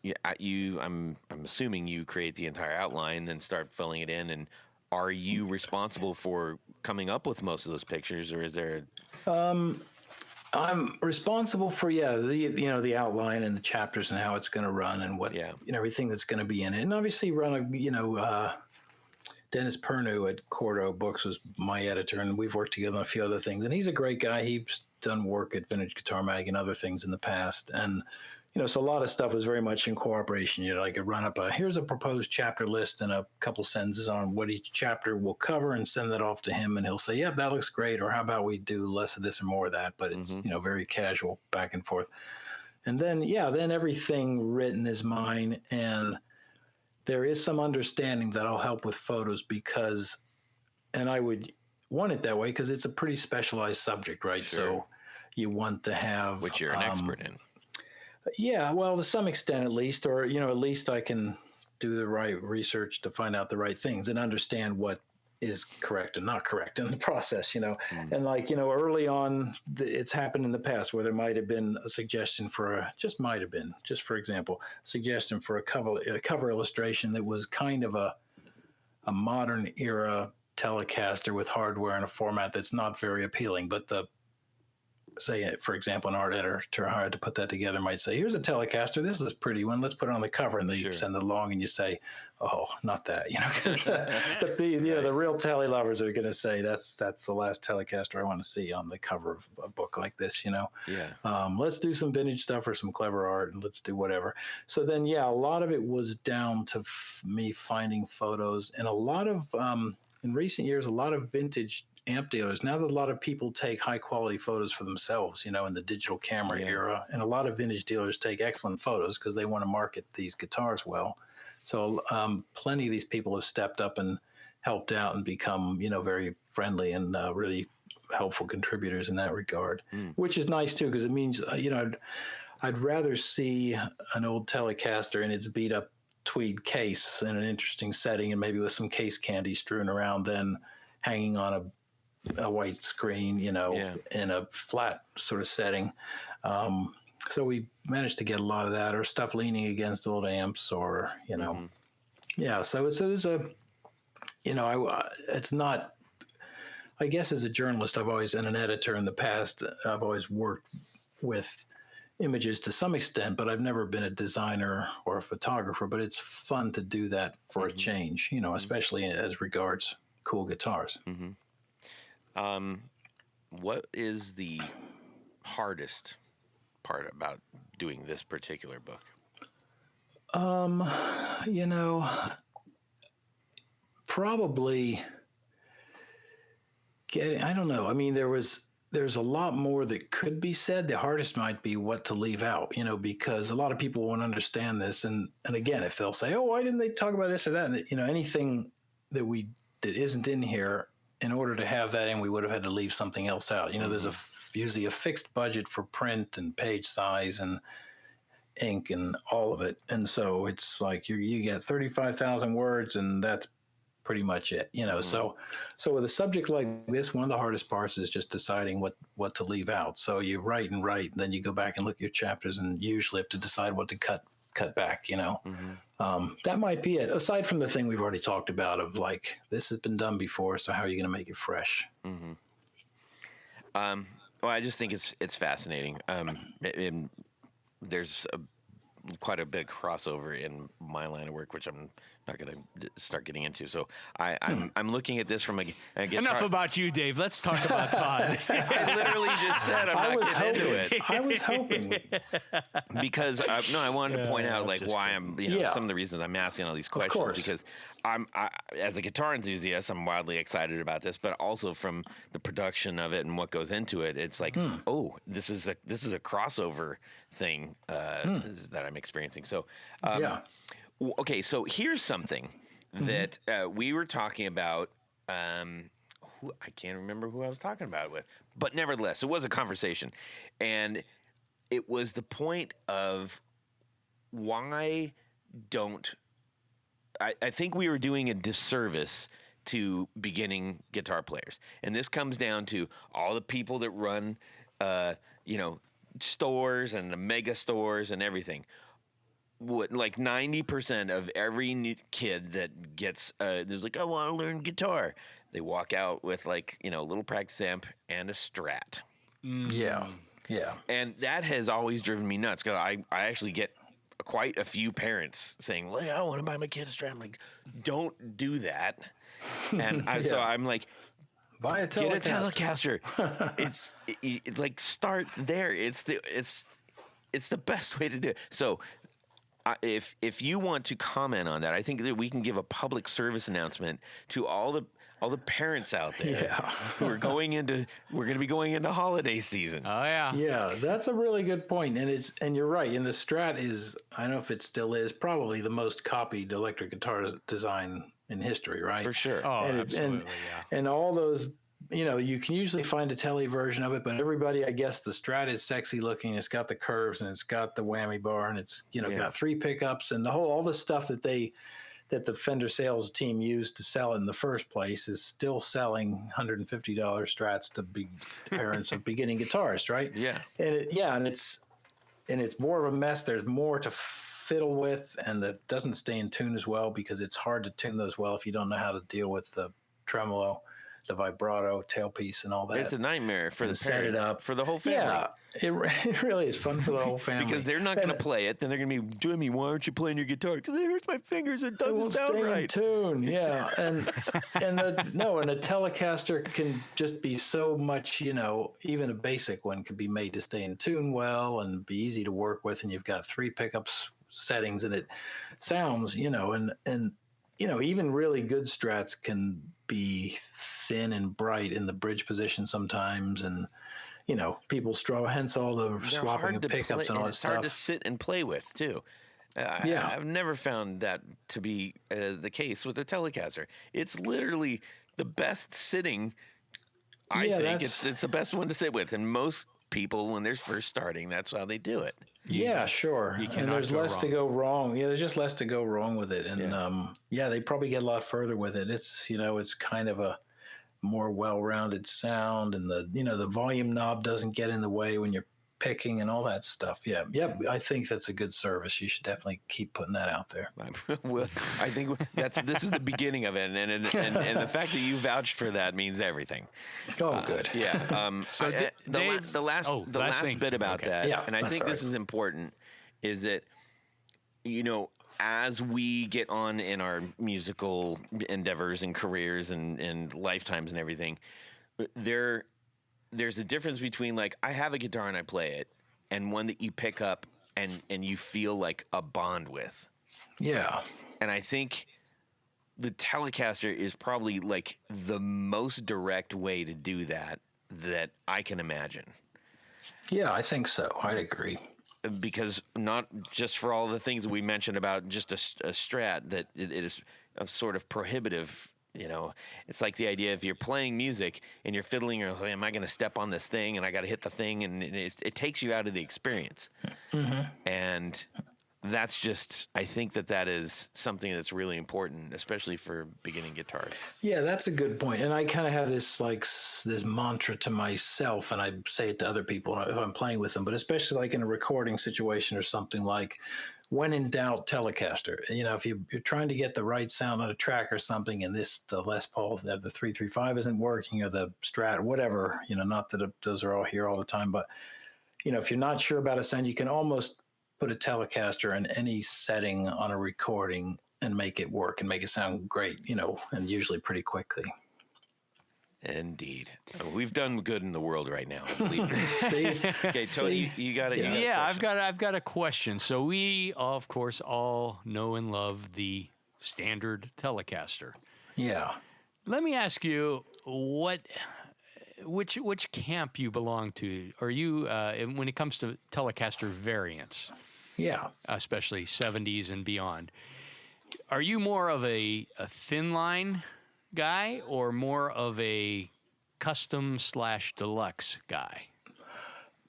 Speaker 1: I'm assuming you create the entire outline, then start filling it in, and are you responsible for coming up with most of those pictures, or is there
Speaker 3: I'm responsible for the outline and the chapters and how it's going to run and what everything that's going to be in it, and obviously Dennis Pernew at Cordo Books was my editor, and we've worked together on a few other things, and he's a great guy. He's done work at Vintage Guitar Mag and other things in the past, and so a lot of stuff was very much in cooperation. I could run up here's a proposed chapter list and a couple sentences on what each chapter will cover and send that off to him. And he'll say, yeah, that looks great. Or how about we do less of this and more of that? But it's, mm-hmm. Very casual back and forth. And then, then everything written is mine. And there is some understanding that I'll help with photos and I would want it that way because it's a pretty specialized subject, right?
Speaker 1: Sure.
Speaker 3: So you want to have...
Speaker 1: Which you're an expert in.
Speaker 3: Yeah, well, to some extent at least, or, at least I can do the right research to find out the right things and understand what is correct and not correct in the process, and like, early on, it's happened in the past where there might have been a suggestion just for example, suggestion for a cover illustration that was kind of a modern era Telecaster with hardware in a format that's not very appealing, but say, for example, an art editor hired to put that together might say, here's a Telecaster. This is a pretty one. Let's put it on the cover. And they send it along and you say, oh, not that, because the real tele lovers are going to say that's the last Telecaster I want to see on the cover of a book like this, Let's do some vintage stuff or some clever art and let's do whatever. So then, a lot of it was down to me finding photos, and a lot of, in recent years, a lot of vintage amp dealers, now that a lot of people take high quality photos for themselves, in the digital camera era, and a lot of vintage dealers take excellent photos because they want to market these guitars well. So plenty of these people have stepped up and helped out and become, very friendly and really helpful contributors in that regard, which is nice too, because it means, I'd rather see an old Telecaster in its beat up tweed case in an interesting setting and maybe with some case candy strewn around than hanging on a white screen, in a flat sort of setting. So we managed to get a lot of that, or stuff leaning against old amps, or, So there's it's not, I guess as a journalist, and an editor in the past, I've always worked with images to some extent, but I've never been a designer or a photographer, but it's fun to do that for a change, especially as regards cool guitars.
Speaker 1: What is the hardest part about doing this particular book?
Speaker 3: Probably I don't know. I mean, there's a lot more that could be said. The hardest might be what to leave out, because a lot of people won't understand this. And again, if they'll say, oh, why didn't they talk about this or that? And, anything that isn't in here, in order to have that in, we would have had to leave something else out. There's usually a fixed budget for print and page size and ink and all of it. And so it's like you get 35,000 words and that's pretty much it, So with a subject like this, one of the hardest parts is just deciding what to leave out. So you write, and then you go back and look at your chapters and usually have to decide what to cut back, that might be it. Aside from the thing we've already talked about of like, this has been done before, so how are you going to make it fresh?
Speaker 1: Well, I just think it's fascinating. There's quite a big crossover in my line of work, which I'm not going to start getting into. So I'm looking at this from a guitar.
Speaker 2: Enough about you, Dave. Let's talk about Todd.
Speaker 1: I literally just said I'm not getting into it.
Speaker 3: I was hoping.
Speaker 1: Because I wanted to point out like why I'm, some of the reasons I'm asking all these questions, because as a guitar enthusiast, I'm wildly excited about this, but also from the production of it and what goes into it, it's like, oh, this is a crossover thing that I'm experiencing. So, okay, so here's something that we were talking about. I can't remember who I was talking about it with, but nevertheless, it was a conversation, and it was the point of why don't I think we were doing a disservice to beginning guitar players, and this comes down to all the people that run, stores and the mega stores and everything. What, like 90% of every new kid that gets there's like, I want to learn guitar, they walk out with like a little practice amp and a Strat.
Speaker 3: Yeah
Speaker 1: And that has always driven me nuts, because I actually get quite a few parents saying, well, I want to buy my kid a Strat. I'm like, don't do that. And so I'm like,
Speaker 3: buy a Telecaster.
Speaker 1: Get a Telecaster. It's like, start there. It's the best way to do it. So if you want to comment on that, I think that we can give a public service announcement to all the parents out there who are we're going to be going into holiday season.
Speaker 2: Oh yeah.
Speaker 3: Yeah, that's a really good point. And you're right. And the Strat is, I don't know if it still is, probably the most copied electric guitar design in history, right?
Speaker 1: For sure.
Speaker 2: Oh, absolutely.
Speaker 3: And all those, you can usually find a tele version of it, but everybody, I guess the Strat is sexy looking. It's got the curves and it's got the whammy bar and it's, got 3 pickups and all the stuff that they that the Fender sales team used to sell it in the first place is still selling $150 Strats to parents of beginning guitarists, right?
Speaker 1: Yeah.
Speaker 3: And it's more of a mess. There's more to fiddle with, and that doesn't stay in tune as well because it's hard to tune those well if you don't know how to deal with the tremolo, the vibrato, tailpiece, and all that.
Speaker 1: It's a nightmare for the
Speaker 3: set
Speaker 1: parents,
Speaker 3: it up
Speaker 1: for the whole family.
Speaker 3: Yeah, it really is fun for the whole family.
Speaker 1: Because they're not going to play it. Then they're going to be, Jimmy, why aren't you playing your guitar? Because it hurts my fingers. It doesn't sound
Speaker 3: stay
Speaker 1: right.
Speaker 3: in tune. Yeah, and a Telecaster can just be so much. Even a basic one could be made to stay in tune well and be easy to work with. And you've got 3 pickups settings, and it sounds, and even really good Strats can be thin and bright in the bridge position sometimes, and people struggle, hence all the swapping of pickups and all that stuff.
Speaker 1: It's hard to sit and play with, too. I've never found that to be the case with the Telecaster. It's literally the best sitting. I think it's the best one to sit with. And most people, when they're first starting, that's how they do it.
Speaker 3: Yeah, sure. And there's less to go wrong. Yeah, there's just less to go wrong with it. And they probably get a lot further with it. It's, it's kind of a more well-rounded sound, and the volume knob doesn't get in the way when you're picking and all that stuff. Yeah. I think that's a good service. You should definitely keep putting that out there.
Speaker 1: Well, I think this is the beginning of it, and the fact that you vouched for that means everything.
Speaker 3: Oh, good.
Speaker 1: Yeah. So the last bit about that, and I think this is important, is that as we get on in our musical endeavors and careers and lifetimes and everything, there's a difference between, like, I have a guitar and I play it, and one that you pick up and you feel like a bond with.
Speaker 3: Yeah.
Speaker 1: And I think the Telecaster is probably like the most direct way to do that I can imagine.
Speaker 3: Yeah, I think so. I'd agree.
Speaker 1: Because not just for all the things that we mentioned about just a Strat, that it is a sort of prohibitive. It's like the idea, if you're playing music and you're fiddling, you're like, am I going to step on this thing and I got to hit the thing, and it takes you out of the experience. Mm-hmm. And that's just, I think that is something that's really important, especially for beginning guitars.
Speaker 3: Yeah, that's a good point. And I kind of have this mantra to myself, and I say it to other people if I'm playing with them, but especially like in a recording situation or something, like, when in doubt, Telecaster. If you're trying to get the right sound on a track or something, and the Les Paul, the 335 isn't working, or the Strat, whatever, not that those are all here all the time, but, if you're not sure about a sound, you can almost put a Telecaster in any setting on a recording and make it work and make it sound great, and usually pretty quickly.
Speaker 1: Indeed. We've done good in the world right now, I believe.
Speaker 3: See?
Speaker 1: Okay, Tony, you got it.
Speaker 2: Yeah, I've got a question. So we, of course, all know and love the standard Telecaster.
Speaker 3: Yeah.
Speaker 2: Let me ask you, which camp you belong to? Are you when it comes to Telecaster variants?
Speaker 3: Yeah.
Speaker 2: Especially 70s and beyond. Are you more of a thin line guy or more of a custom/deluxe guy?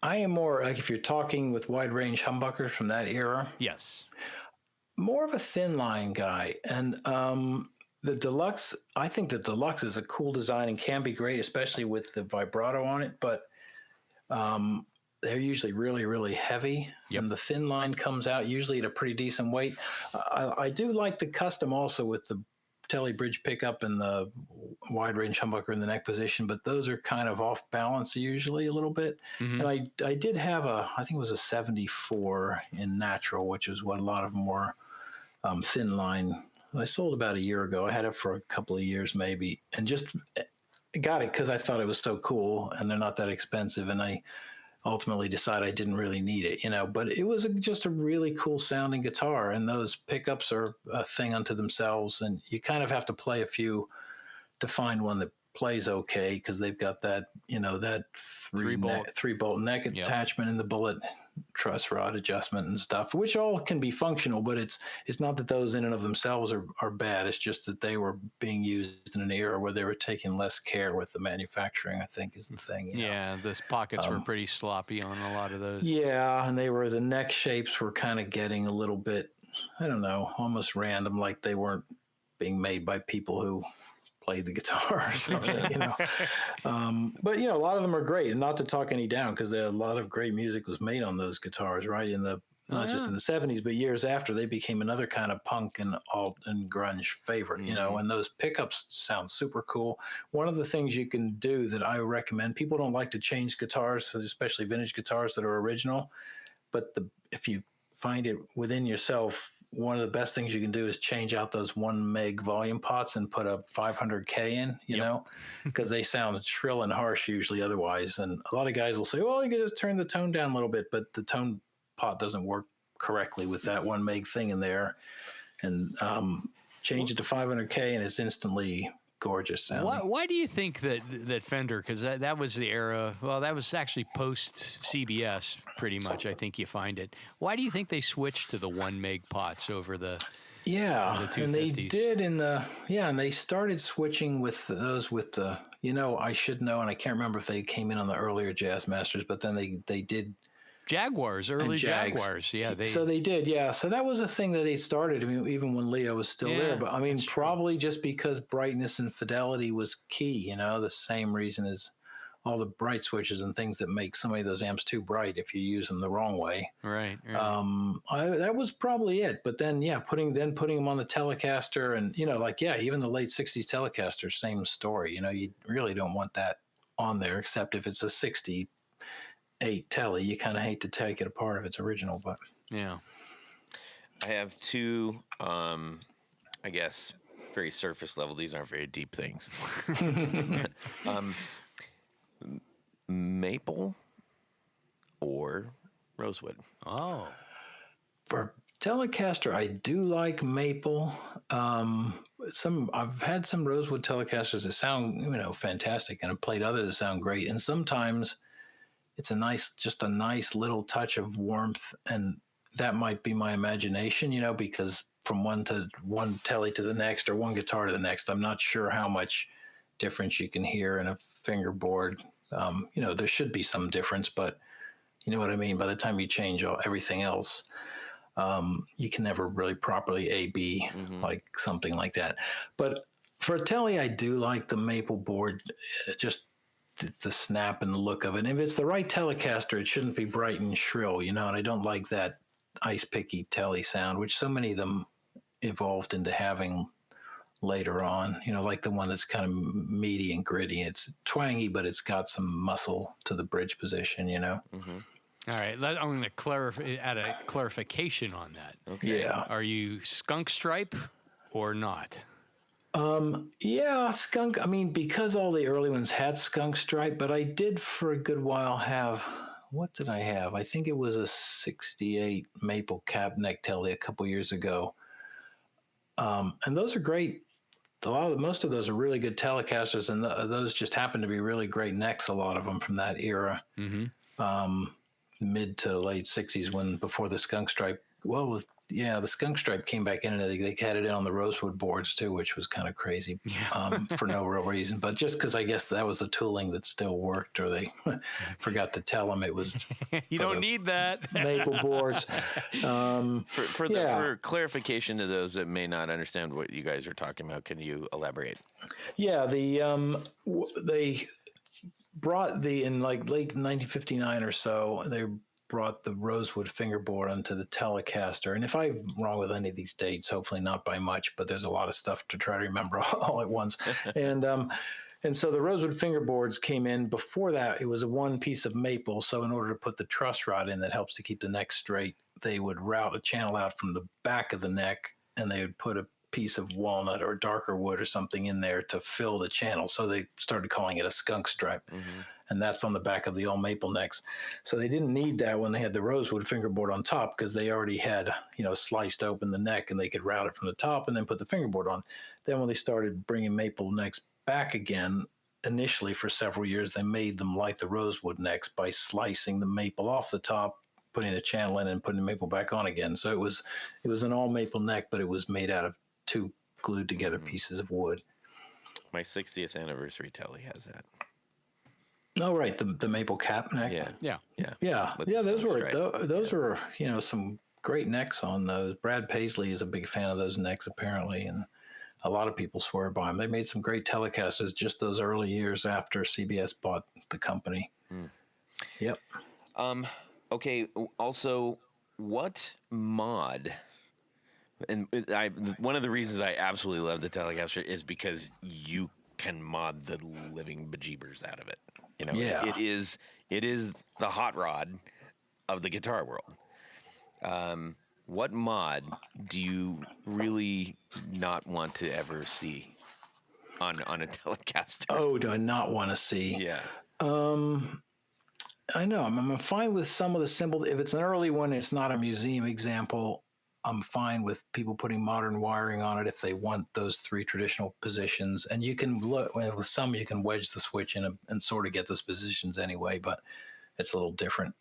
Speaker 3: I am more, like, if you're talking with wide range humbuckers from that era.
Speaker 2: Yes.
Speaker 3: More of a thin line guy. And the deluxe, I think the deluxe is a cool design and can be great, especially with the vibrato on it. But they're usually really, really heavy. Yep. And the thin line comes out usually at a pretty decent weight. I do like the custom also with the Tele bridge pickup and the wide range humbucker in the neck position, but those are kind of off balance usually a little bit. Mm-hmm. And I did have I think it was a 74 in natural, which is what a lot of them were, thin line. I sold about a year ago. I had it for a couple of years maybe, and just got it because I thought it was so cool, and they're not that expensive, and I ultimately decided I didn't really need it, but it was just a really cool sounding guitar, and those pickups are a thing unto themselves, and you kind of have to play a few to find one that plays okay, because they've got that, that three bolt neck attachment and the bullet truss rod adjustment and stuff, which all can be functional, but it's not that those in and of themselves are bad. It's just that they were being used in an era where they were taking less care with the manufacturing, I think, is the thing.
Speaker 2: Yeah, the pockets were pretty sloppy on a lot of those.
Speaker 3: Yeah, and the neck shapes were kind of getting a little bit I don't know, almost random, like they weren't being made by people who played the guitar or something, you know. But you know, a lot of them are great, and not to talk any down, because a lot of great music was made on those guitars, right? Not just in the 70s, but years after, they became another kind of punk and alt and grunge favorite, you know, and those pickups sound super cool. One of the things you can do that I recommend, people don't like to change guitars, especially vintage guitars that are original, but if you find it within yourself, one of the best things you can do is change out those 1 meg volume pots and put a 500K in, you know, because they sound shrill and harsh usually otherwise. And a lot of guys will say, well, you can just turn the tone down a little bit, but the tone pot doesn't work correctly with that 1 meg thing in there. And change it to 500K and it's instantly gorgeous sounding.
Speaker 2: Why do you think that Fender, because that was the era, well, that was actually post CBS pretty much, I think you find it. Why do you think they switched to the 1 meg pots over the
Speaker 3: and they did and they started switching with those with the, you know, I should know, and I can't remember if they came in on the earlier Jazz Masters, but then they did
Speaker 2: Jaguars, early Jaguars. Yeah,
Speaker 3: they did. Yeah, so that was a thing that they started. I mean, even when Leo was still there. But I mean, probably just because brightness and fidelity was key. You know, the same reason as all the bright switches and things that make some of those amps too bright if you use them the wrong way.
Speaker 2: Right.
Speaker 3: That was probably it. But then, putting them on the Telecaster, and you know, like even the late '60s Telecaster, same story. You know, you really don't want that on there, except if it's a '68 Tele. You kind of hate to take it apart if it's original, but
Speaker 2: yeah.
Speaker 1: I have two, I guess, very surface level. These aren't very deep things. Maple or rosewood?
Speaker 2: Oh,
Speaker 3: for Telecaster, I do like maple. I've had some rosewood Telecasters that sound, you know, fantastic, and I've played others that sound great. And sometimes it's just a nice little touch of warmth, and that might be my imagination, you know, because from one Tele to the next or one guitar to the next, I'm not sure how much difference you can hear in a fingerboard. You know, there should be some difference, but you know what I mean? By the time you change everything else, you can never really properly A/B like something like that. But for a Tele, I do like the maple board, just the snap and the look of it. And if it's the right Telecaster, it shouldn't be bright and shrill, you know, and I don't like that ice picky Tele sound, which so many of them evolved into having later on, you know, like the one that's kind of meaty and gritty. It's twangy, but it's got some muscle to the bridge position, you know.
Speaker 2: All right. I'm going to add a clarification on that.
Speaker 1: Okay.
Speaker 3: Yeah.
Speaker 2: Are you skunk stripe or not?
Speaker 3: Yeah, skunk. I mean, because all the early ones had skunk stripe, but I did for a good while have, what did I have? I think it was a 68 maple cap neck Tele a couple years ago. And those are great. Most of those are really good Telecasters, and those just happen to be really great necks, a lot of them from that era. Mid to late 60s, before the skunk stripe. Well, yeah, the skunk stripe came back in, and they had it in on the rosewood boards too, which was kind of crazy for no real reason, but just because I guess that was the tooling that still worked, or they forgot to tell them it was.
Speaker 2: You don't need that
Speaker 3: maple boards.
Speaker 1: For clarification to those that may not understand what you guys are talking about, can you elaborate?
Speaker 3: Yeah, they brought in like late 1959 or so. They brought the rosewood fingerboard onto the Telecaster. And if I'm wrong with any of these dates, hopefully not by much, but there's a lot of stuff to try to remember all at once. And so the rosewood fingerboards came in. Before that, it was a one piece of maple. So in order to put the truss rod in that helps to keep the neck straight, they would route a channel out from the back of the neck, and they would put a piece of walnut or darker wood or something in there to fill the channel. So they started calling it a skunk stripe. And that's on the back of the all maple necks. So they didn't need that when they had the rosewood fingerboard on top, because they already had, you know, sliced open the neck, and they could route it from the top and then put the fingerboard on. Then when they started bringing maple necks back again, initially for several years, they made them like the rosewood necks by slicing the maple off the top, putting the channel in, and putting the maple back on again. So it was an all maple neck, but it was made out of two glued together pieces of wood.
Speaker 1: My 60th anniversary Tele has that.
Speaker 3: Oh, right, the maple cap neck.
Speaker 1: Yeah.
Speaker 3: Those were, you know, some great necks on those. Brad Paisley is a big fan of those necks, apparently, and a lot of people swear by them. They made some great Telecasters just those early years after CBS bought the company. Yep.
Speaker 1: Okay. Also, what mod? And one of the reasons I absolutely love the Telecaster is because you can mod the living bejeebers out of it. You know,
Speaker 3: Yeah.
Speaker 1: it is the hot rod of the guitar world. What mod do you really not want to ever see on a Telecaster?
Speaker 3: Oh, do I not want to see?
Speaker 1: Yeah.
Speaker 3: I know. I'm fine with some of the simple. If it's an early one, it's not a museum example. I'm fine with people putting modern wiring on it if they want those three traditional positions. And you can look with some, you can wedge the switch in and sort of get those positions anyway, but it's a little different.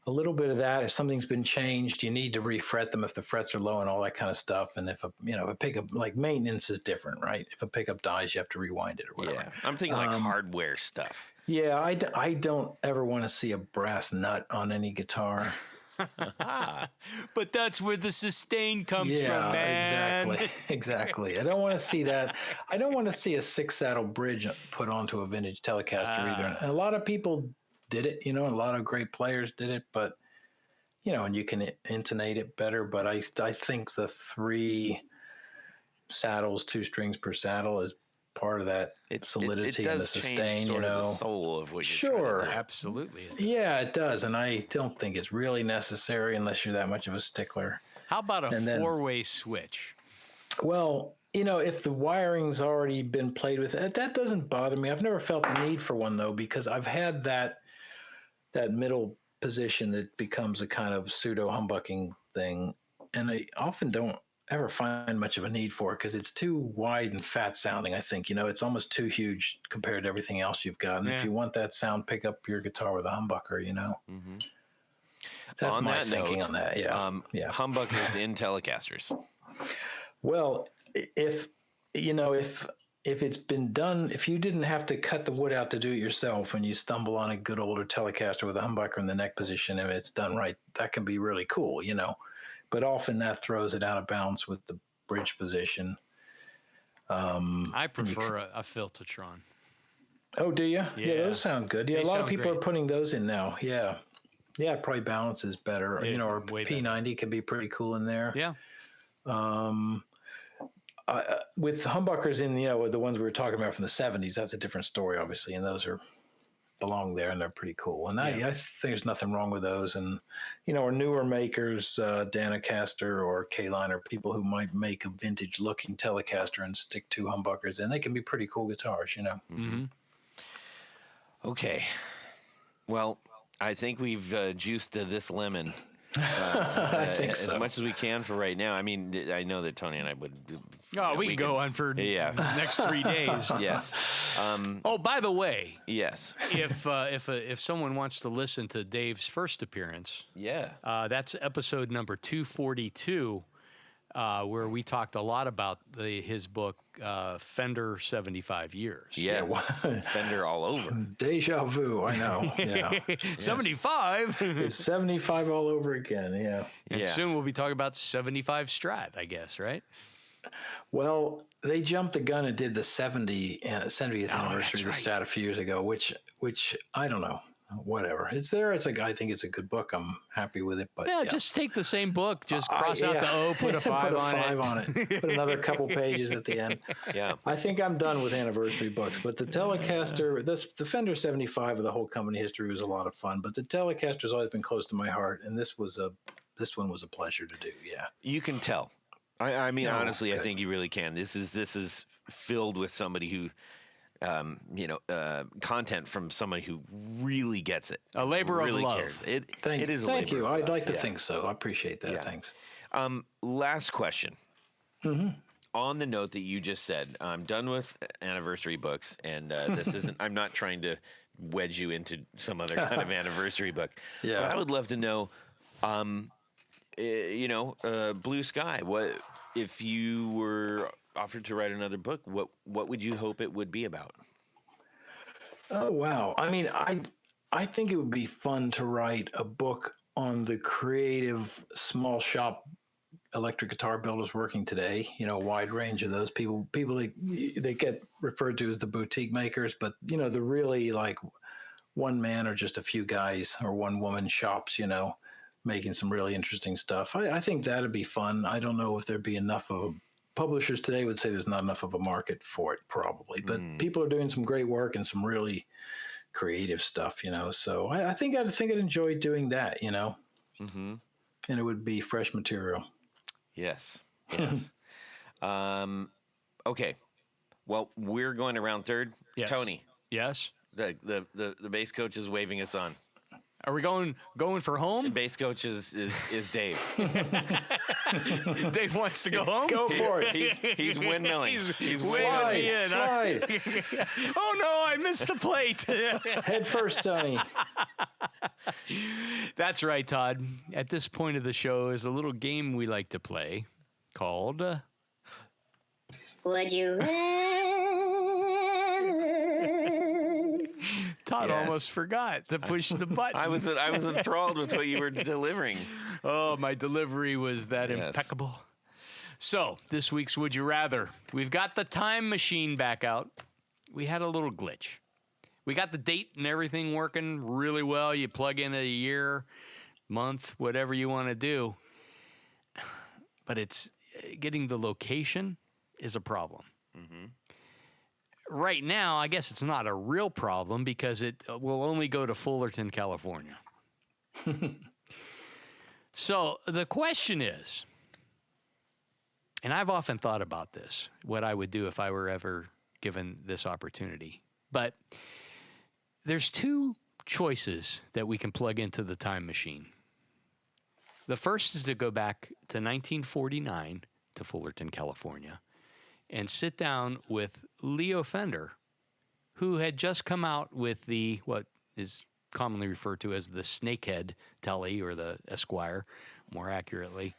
Speaker 3: A little bit of that. If something's been changed, you need to refret them if the frets are low and all that kind of stuff. And if a pickup, like maintenance is different, right? If a pickup dies, you have to rewind it or whatever.
Speaker 1: Yeah. I'm thinking like hardware stuff.
Speaker 3: Yeah, I don't ever want to see a brass nut on any guitar.
Speaker 2: But that's where the sustain comes from, man.
Speaker 3: Exactly. I don't want to see that. I don't want to see a 6-saddle bridge put onto a vintage Telecaster either. And a lot of people did it, and a lot of great players did it, but and you can intonate it better. But I think the 3 saddles, 2 strings per saddle, is part of that solidity and the sustain.
Speaker 1: Sort of the soul of what you're trying to do.
Speaker 2: Absolutely.
Speaker 3: Yeah, it does, and I don't think it's really necessary unless you're that much of a stickler.
Speaker 2: How about a 4-way switch?
Speaker 3: Well, if the wiring's already been played with, that doesn't bother me. I've never felt the need for one though, because I've had that middle position that becomes a kind of pseudo humbucking thing, and I often don't ever find much of a need for it because it's too wide and fat sounding. I think it's almost too huge compared to everything else you've got. And if you want that sound, pick up your guitar with a humbucker.
Speaker 1: Mm-hmm.
Speaker 3: That's
Speaker 1: on
Speaker 3: my
Speaker 1: that
Speaker 3: thinking
Speaker 1: note,
Speaker 3: on that. Yeah,
Speaker 1: humbuckers in Telecasters.
Speaker 3: Well, if it's been done, if you didn't have to cut the wood out to do it yourself, and you stumble on a good older Telecaster with a humbucker in the neck position, and it's done right, that can be really cool. But often that throws it out of bounds with the bridge position.
Speaker 2: I prefer a Filtertron.
Speaker 3: Oh, do you?
Speaker 2: Yeah.
Speaker 3: Those sound good. Yeah,
Speaker 2: They
Speaker 3: a lot of
Speaker 2: sound
Speaker 3: people
Speaker 2: great.
Speaker 3: are putting those in now. Yeah, it probably balances better.
Speaker 2: Yeah,
Speaker 3: Or
Speaker 2: way
Speaker 3: P90 could be pretty cool in there.
Speaker 2: Yeah.
Speaker 3: With humbuckers in, the ones we were talking about from the 70s, that's a different story, obviously, and those belong there, and they're pretty cool. And I think there's nothing wrong with those. And or newer makers, Danacaster or K-Line, or people who might make a vintage looking Telecaster and stick 2 humbuckers in, they can be pretty cool guitars.
Speaker 2: Mm-hmm.
Speaker 1: Okay, well, I think we've juiced this lemon
Speaker 3: I think so.
Speaker 1: as much as we can for right now. I mean, I know that Tony and I would.
Speaker 2: Oh, we can go on for the next 3 days.
Speaker 1: Yes.
Speaker 2: Oh, by the way,
Speaker 1: Yes.
Speaker 2: if someone wants to listen to Dave's first appearance, that's episode number 242, where we talked a lot about his book, Fender 75 Years.
Speaker 1: Yes. Fender all over.
Speaker 3: Deja vu, I know. Yeah.
Speaker 2: 75.
Speaker 3: It's 75 all over again. Yeah.
Speaker 2: And soon we'll be talking about 75 Strat, I guess, right?
Speaker 3: Well, they jumped the gun and did the 70th anniversary of the Strat a few years ago, which I don't know. Whatever. It's there. It's I think it's a good book. I'm happy with it. But
Speaker 2: just take the same book, just cross out the O, put a 5 on it.
Speaker 3: Put another couple pages at the end.
Speaker 1: Yeah.
Speaker 3: I think I'm done with anniversary books. But the Telecaster, the Fender 75 of the whole company history was a lot of fun. But the Telecaster's always been close to my heart, and this one was a pleasure to do. Yeah.
Speaker 1: You can tell. I mean, honestly,
Speaker 3: good.
Speaker 1: I think you really can. This is filled with somebody who, content from somebody who really gets it.
Speaker 2: A labor of
Speaker 1: really
Speaker 2: love.
Speaker 1: Cares. It is a
Speaker 3: Thank
Speaker 1: labor
Speaker 3: you.
Speaker 1: of love.
Speaker 3: I'd like to think so. I appreciate that.
Speaker 1: Yeah.
Speaker 3: Thanks.
Speaker 1: Last question.
Speaker 3: Mm-hmm.
Speaker 1: On the note that you just said, I'm done with anniversary books, and this isn't. I'm not trying to wedge you into some other kind of anniversary book.
Speaker 3: Yeah.
Speaker 1: But I would love to know, Blue Sky. What if you were offered to write another book? What would you hope it would be about?
Speaker 3: Oh wow! I mean, I think it would be fun to write a book on the creative small shop electric guitar builders working today. You know, a wide range of those people they get referred to as the boutique makers, but you know, the really like one man or just a few guys or one woman shops, you know, making some really interesting stuff. I think that'd be fun. I don't know if there'd be enough of publishers today would say there's not enough of a market for it probably, but people are doing some great work and some really creative stuff, you know. So I think I'd enjoy doing that, you know, and it would be fresh material.
Speaker 1: Yes. Yes. Okay. Well, we're going to round third.
Speaker 2: Yes.
Speaker 1: Tony.
Speaker 2: Yes.
Speaker 1: The bass coach is waving us on.
Speaker 2: Are we going for home?
Speaker 1: The bass coach is Dave.
Speaker 2: Dave wants to go home.
Speaker 3: Go for it.
Speaker 1: He's windmilling. He's
Speaker 3: Slide,
Speaker 1: windmilling.
Speaker 3: slide.
Speaker 2: Oh no, I missed the plate.
Speaker 3: Head first, Tony.
Speaker 2: That's right, Todd. At this point of the show is a little game we like to play called
Speaker 4: Would you rather?
Speaker 2: Todd
Speaker 1: Yes.
Speaker 2: almost forgot to push the button.
Speaker 1: I was enthralled with what you were delivering.
Speaker 2: Oh, my delivery was that
Speaker 1: Yes.
Speaker 2: impeccable. So, this week's Would You Rather. We've got the time machine back out. We had a little glitch. We got the date and everything working really well. You plug in a year, month, whatever you want to do. But it's getting the location is a problem. Right now, I guess it's not a real problem because it will only go to Fullerton, California. So the question is, and I've often thought about this, what I would do if I were ever given this opportunity. But there's two choices that we can plug into the time machine. The first is to go back to 1949 to Fullerton, California, and sit down with Leo Fender, who had just come out with the what is commonly referred to as the Snakehead Telly, or the Esquire, more accurately,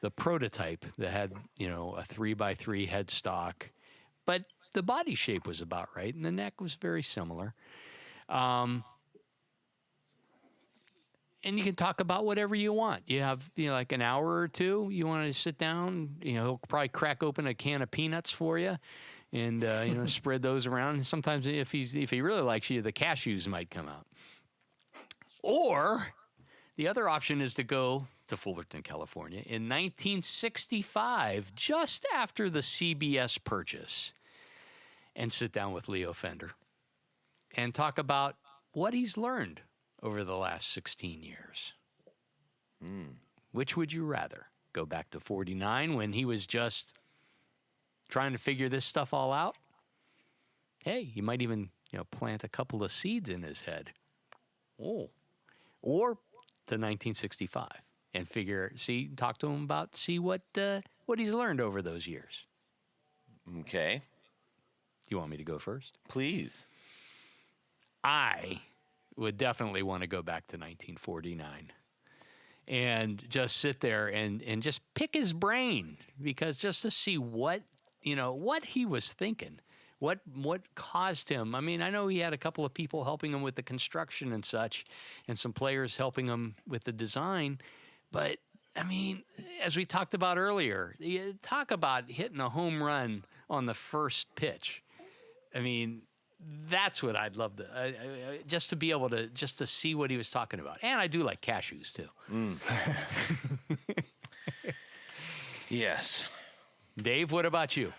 Speaker 2: the prototype that had, you know, a 3x3 headstock, but the body shape was about right, and the neck was very similar. And you can talk about whatever you want. You have, you know, like an hour or two. You want to sit down. You know, he'll probably crack open a can of peanuts for you, and you know, spread those around. And sometimes, if he really likes you, the cashews might come out. Or the other option is to go to Fullerton, California, in 1965, just after the CBS purchase, and sit down with Leo Fender and talk about what he's learned over the last 16 years. Which would you rather? Go back to 49 when he was just trying to figure this stuff all out? Hey, you might even, you know, plant a couple of seeds in his head. Oh. Or to 1965 and talk to him about, see what he's learned over those years.
Speaker 1: Okay.
Speaker 2: You want me to go first?
Speaker 1: Please.
Speaker 2: I would definitely want to go back to 1949 and just sit there and just pick his brain, because just to see what he was thinking, what caused him. I mean, I know he had a couple of people helping him with the construction and such, and some players helping him with the design, but I mean, as we talked about earlier, you talk about hitting a home run on the first pitch. I mean, that's what I'd love to, just to be able to, just to see what he was talking about. And I do like cashews too.
Speaker 1: Yes.
Speaker 2: Dave, what about you?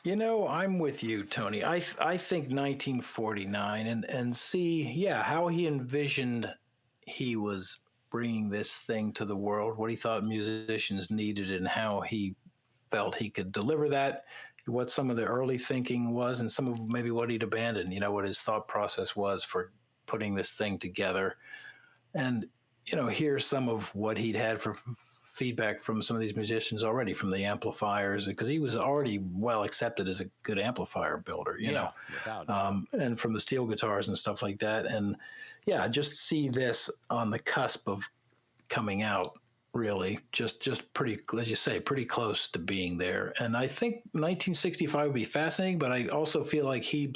Speaker 3: You know, I'm with you, Tony. I think 1949 and see, how he envisioned he was bringing this thing to the world, what he thought musicians needed, and how he felt he could deliver that, what some of the early thinking was, and some of maybe what he'd abandoned, you know, what his thought process was for putting this thing together. And, you know, here's some of what he'd had for feedback from some of these musicians already, from the amplifiers, because he was already well accepted as a good amplifier builder, you know, and from the steel guitars and stuff like that. And just see this on the cusp of coming out, really, just pretty, as you say, pretty close to being there. And I think 1965 would be fascinating, but I also feel like he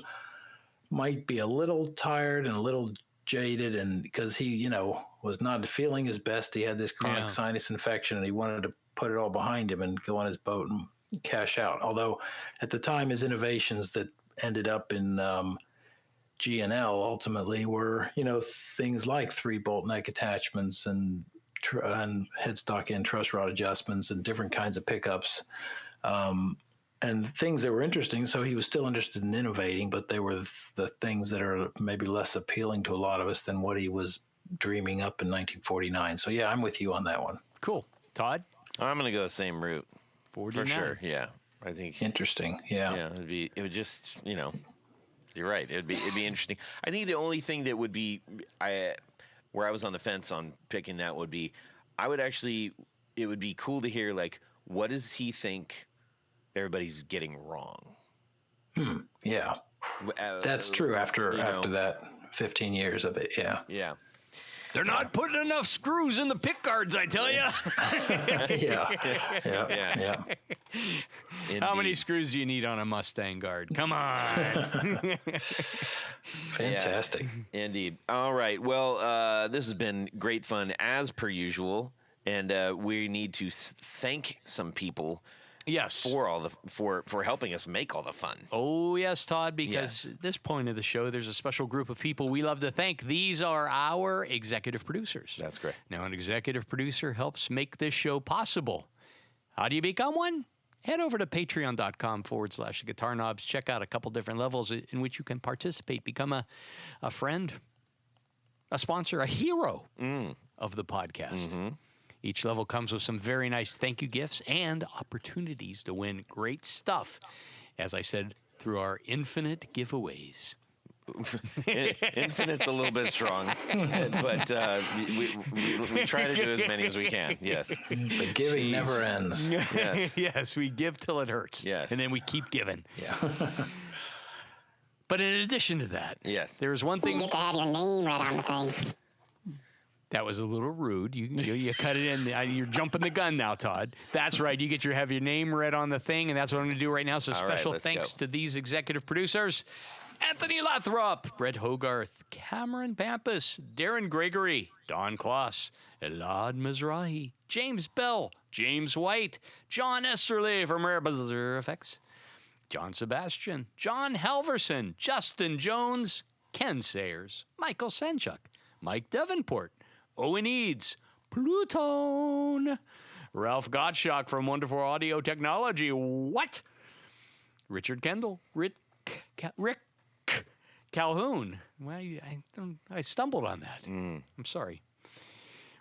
Speaker 3: might be a little tired and a little jaded, and because he, was not feeling his best. He had this chronic sinus infection, and he wanted to put it all behind him and go on his boat and cash out. Although at the time, his innovations that ended up in G&L ultimately were, things like 3-bolt neck attachments and headstock and truss rod adjustments and different kinds of pickups. And things that were interesting. So he was still interested in innovating, but they were the things that are maybe less appealing to a lot of us than what he was dreaming up in 1949. So yeah, I'm with you on that one.
Speaker 2: Cool. Todd?
Speaker 1: I'm going to go the same route.
Speaker 2: 49.
Speaker 1: For sure, yeah. I think.
Speaker 3: Interesting, yeah.
Speaker 1: Yeah, it would just, you're right. It'd be interesting. I think the only thing that would be, where I was on the fence on picking that would be, it would be cool to hear, like, what does he think everybody's getting wrong?
Speaker 3: Yeah. That's true after that 15 years of it, yeah.
Speaker 1: Yeah.
Speaker 2: They're not putting enough screws in the pick guards, I tell you.
Speaker 3: Yeah.
Speaker 2: How many screws do you need on a Mustang guard? Come on.
Speaker 3: Fantastic.
Speaker 1: Yeah, indeed. All right. Well, this has been great fun as per usual, and we need to thank some people.
Speaker 2: Yes.
Speaker 1: For helping us make all the fun.
Speaker 2: Oh, yes, Todd, because at this point of the show, there's a special group of people we love to thank. These are our executive producers.
Speaker 1: That's great.
Speaker 2: Now, an executive producer helps make this show possible. How do you become one? Head over to patreon.com/Guitar Knobs. Check out a couple different levels in which you can participate. Become a friend, a sponsor, a hero of the podcast. Mm-hmm. Each level comes with some very nice thank you gifts and opportunities to win great stuff. As I said, through our infinite giveaways.
Speaker 1: Infinite's a little bit strong, but we try to do as many as we can. Yes.
Speaker 3: The giving never ends.
Speaker 1: Yes.
Speaker 2: Yes, we give till it hurts.
Speaker 1: Yes.
Speaker 2: And then we keep giving.
Speaker 3: Yeah.
Speaker 2: But in addition to that, there's one thing.
Speaker 4: You get to have your name right on the thing.
Speaker 2: That was a little rude. You cut it in. You're jumping the gun now, Todd. That's right. You have your name read on the thing, and that's what I'm going to do right now. So special thanks to these executive producers: Anthony Lathrop, Brett Hogarth, Cameron Pampas, Darren Gregory, Don Kloss, Elad Mizrahi, James Bell, James White, John Esterle from Rare Buzzer Effects, John Sebastian, John Halverson, Justin Jones, Ken Sayers, Michael Senchuk, Mike Davenport, Owen Eads, Pluton, Ralph Gottschalk from Wonderful Audio Technology. What? Richard Kendall, Rick Calhoun. Well, I stumbled on that. I'm sorry.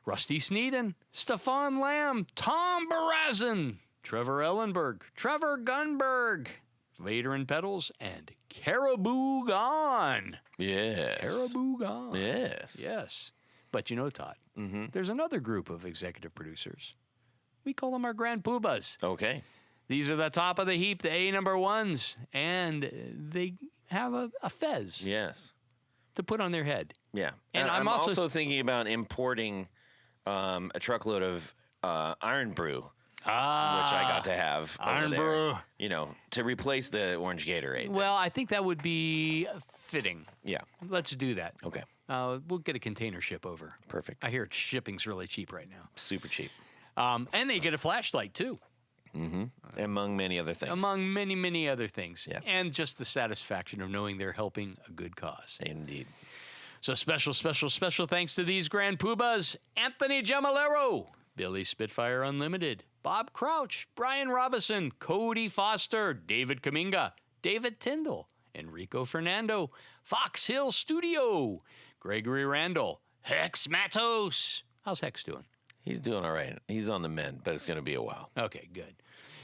Speaker 2: Rusty Sneeden, Stefan Lamb, Tom Barazin, Trevor Ellenberg, Trevor Gunberg, Vader and Pedals, and Caribou Gone.
Speaker 1: Yes.
Speaker 2: Caribou Gone.
Speaker 1: Yes.
Speaker 2: Yes. But Todd, there's another group of executive producers. We call them our Grand Poobahs.
Speaker 1: Okay.
Speaker 2: These are the top of the heap, the A number ones, and they have a fez.
Speaker 1: Yes.
Speaker 2: To put on their head.
Speaker 1: Yeah.
Speaker 2: And I'm
Speaker 1: also thinking about importing a truckload of Iron Brew, which I got to have
Speaker 2: Iron
Speaker 1: over there, to replace the orange Gatorade.
Speaker 2: Well, I think that would be fitting.
Speaker 1: Yeah.
Speaker 2: Let's do that.
Speaker 1: Okay.
Speaker 2: We'll get a container ship over.
Speaker 1: Perfect.
Speaker 2: I hear shipping's really cheap right now.
Speaker 1: Super cheap.
Speaker 2: And they get a flashlight, too.
Speaker 1: Mm-hmm. Among many other things.
Speaker 2: Among many, many other things.
Speaker 1: Yeah.
Speaker 2: And just the satisfaction of knowing they're helping a good cause.
Speaker 1: Indeed.
Speaker 2: So special thanks to these Grand Poobahs: Anthony Gemalero, Billy Spitfire Unlimited, Bob Crouch, Brian Robison, Cody Foster, David Kaminga, David Tyndall, Enrico Fernando, Fox Hill Studio, Gregory Randall, Hex Matos. How's Hex doing?
Speaker 1: He's doing all right. He's on the mend, but it's going to be a while.
Speaker 2: Okay, good.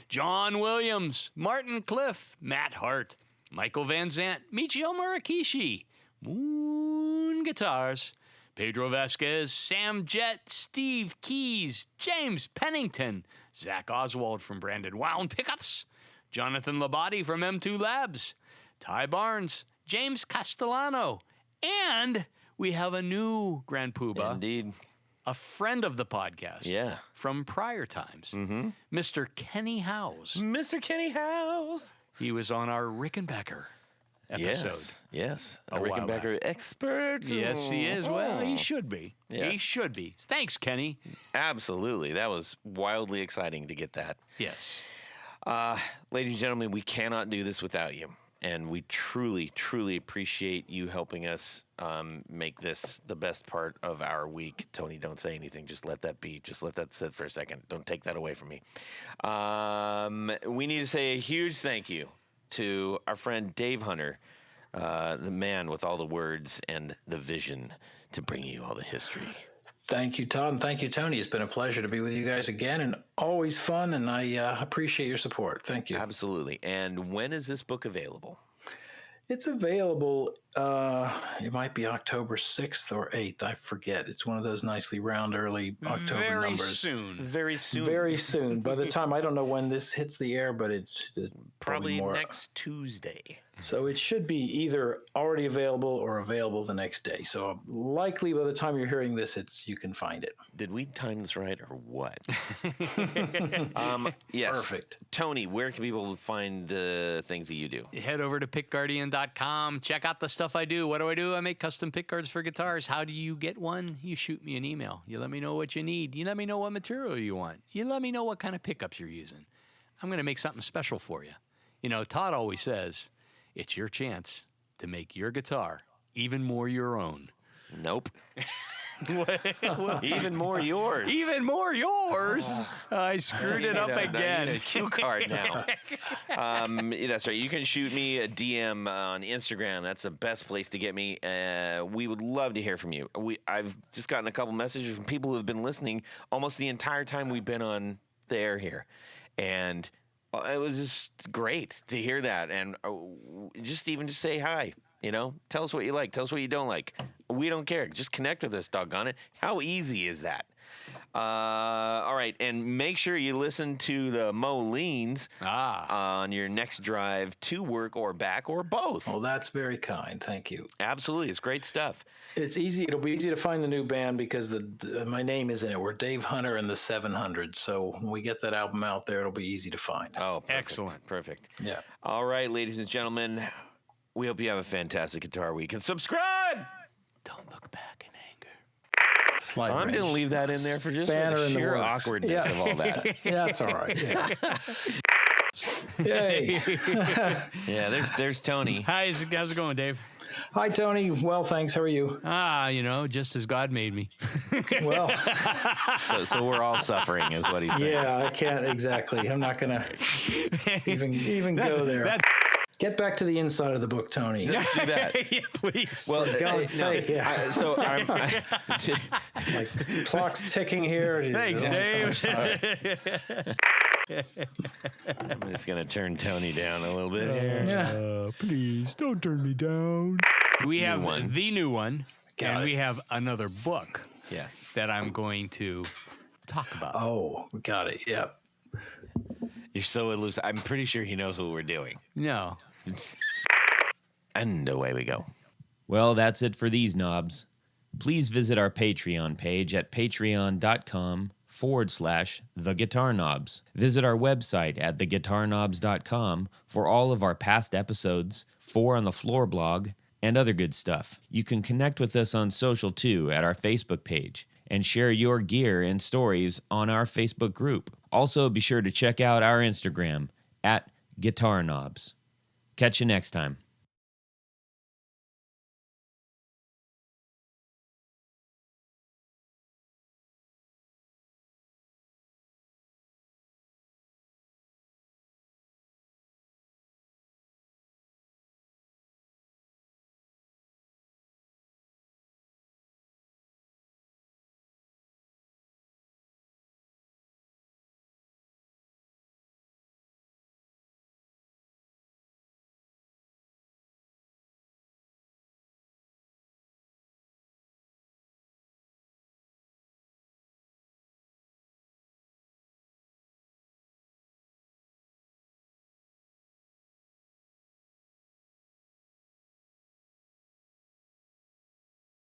Speaker 2: John Williams, Martin Cliff, Matt Hart, Michael Van Zant, Michio Murakishi, Moon Guitars, Pedro Vasquez, Sam Jett, Steve Keys, James Pennington, Zach Oswald from Brandon Wound Pickups, Jonathan Labate from M2 Labs, Ty Barnes, James Castellano, and we have a new Grand Poobah.
Speaker 1: Indeed.
Speaker 2: A friend of the podcast.
Speaker 1: Yeah.
Speaker 2: From prior times. Mr. Kenny Howes.
Speaker 1: Mr. Kenny Howes.
Speaker 2: He was on our Rickenbacker. episode.
Speaker 1: Yes.
Speaker 2: A while
Speaker 1: Rickenbacker expert.
Speaker 2: Yes, he is. Well, he
Speaker 1: Oh.
Speaker 2: should be.
Speaker 1: Yes.
Speaker 2: He should be. Thanks, Kenny.
Speaker 1: Absolutely. That was wildly exciting to get that.
Speaker 2: Yes.
Speaker 1: Ladies and gentlemen, we cannot do this without you. And we truly, truly appreciate you helping us make this the best part of our week. Tony, don't say anything. Just let that be. Just let that sit for a second. Don't take that away from me. We need to say a huge thank you to our friend Dave Hunter, the man with all the words and the vision to bring you all the history.
Speaker 3: Thank you, Todd, and thank you, Tony. It's been a pleasure to be with you guys again, and always fun, and I appreciate your support. Thank you.
Speaker 1: Absolutely. And when is this book available?
Speaker 3: It's available, it might be October 6th or 8th. I forget. It's one of those nicely round early October
Speaker 2: Very
Speaker 3: numbers.
Speaker 2: soon.
Speaker 1: Very soon.
Speaker 3: Very soon. By the time, I don't know when this hits the air, but it's
Speaker 1: Probably
Speaker 3: more.
Speaker 1: next Tuesday.
Speaker 3: So it should be either already available or available the next day. So likely by the time you're hearing this, you can find it.
Speaker 1: Did we time this right or what? Yes.
Speaker 3: Perfect.
Speaker 1: Tony, where can people find the things that you do?
Speaker 2: Head over to pickguardian.com. Check out the stuff I do. What do? I make custom pick guards for guitars. How do you get one? You shoot me an email. You let me know what you need. You let me know what material you want. You let me know what kind of pickups you're using. I'm going to make something special for you. You know, Todd always says, it's your chance to make your guitar even more your own.
Speaker 1: Nope. Even more yours.
Speaker 2: Even more yours. I screwed it up
Speaker 1: I
Speaker 2: again.
Speaker 1: need a cue card now. That's right. You can shoot me a DM on Instagram. That's the best place to get me. We would love to hear from you. I've just gotten a couple messages from people who have been listening almost the entire time we've been on the air here. And it was just great to hear that. And just say hi. You know, tell us what you like. Tell us what you don't like. We don't care. Just connect with us, doggone it. How easy is that? All right. And make sure you listen to the Moleans on your next drive to work or back or both.
Speaker 3: Well, that's very kind. Thank you.
Speaker 1: Absolutely. It's great stuff.
Speaker 3: It's easy. It'll be easy to find the new band because my name is in it. We're Dave Hunter and the 700. So when we get that album out there, it'll be easy to find.
Speaker 1: Oh, perfect.
Speaker 2: Excellent.
Speaker 1: Perfect.
Speaker 3: Yeah.
Speaker 1: All right, ladies and gentlemen. We hope you have a fantastic guitar week. And subscribe!
Speaker 2: Don't look back in anger.
Speaker 3: Slight
Speaker 1: I'm going to
Speaker 3: wrench.
Speaker 1: leave that in there for just
Speaker 3: Banner
Speaker 1: the
Speaker 3: in the
Speaker 1: sheer
Speaker 3: works.
Speaker 1: awkwardness
Speaker 3: Yeah.
Speaker 1: of all that.
Speaker 3: Yeah, that's all right. Yeah. Yay.
Speaker 1: Yeah, there's Tony.
Speaker 2: How's it going, Dave?
Speaker 3: Hi, Tony. Well, thanks. How are you?
Speaker 2: You know, just as God made me.
Speaker 3: Well,
Speaker 1: So we're all suffering, is what he's saying.
Speaker 3: yeah, I can't exactly. I'm not going to even go there. Get back to the inside of the book, Tony.
Speaker 1: Let's do that.
Speaker 2: Yeah, please.
Speaker 1: Well,
Speaker 3: For God's sake, yeah. Like, clock's ticking here.
Speaker 2: Thanks, Dave.
Speaker 1: I'm just going to turn Tony down a little bit here.
Speaker 3: Yeah.
Speaker 2: Please don't turn me down. We have
Speaker 1: one.
Speaker 2: the new one,
Speaker 3: Got
Speaker 2: and
Speaker 3: it.
Speaker 2: we have another book
Speaker 1: Yes.
Speaker 2: that I'm going to talk about.
Speaker 3: Oh, got it. Yep.
Speaker 1: You're so elusive. I'm pretty sure he knows what we're doing.
Speaker 2: No.
Speaker 1: And away we go.
Speaker 5: Well, that's it for these knobs. Please visit our Patreon page at patreon.com/theguitarknobs. Visit our website at theguitarknobs.com for all of our past episodes, 4 on the Floor blog, and other good stuff. You can connect with us on social too at our Facebook page and share your gear and stories on our Facebook group. Also, be sure to check out our Instagram at Guitar Knobs. Catch you next time.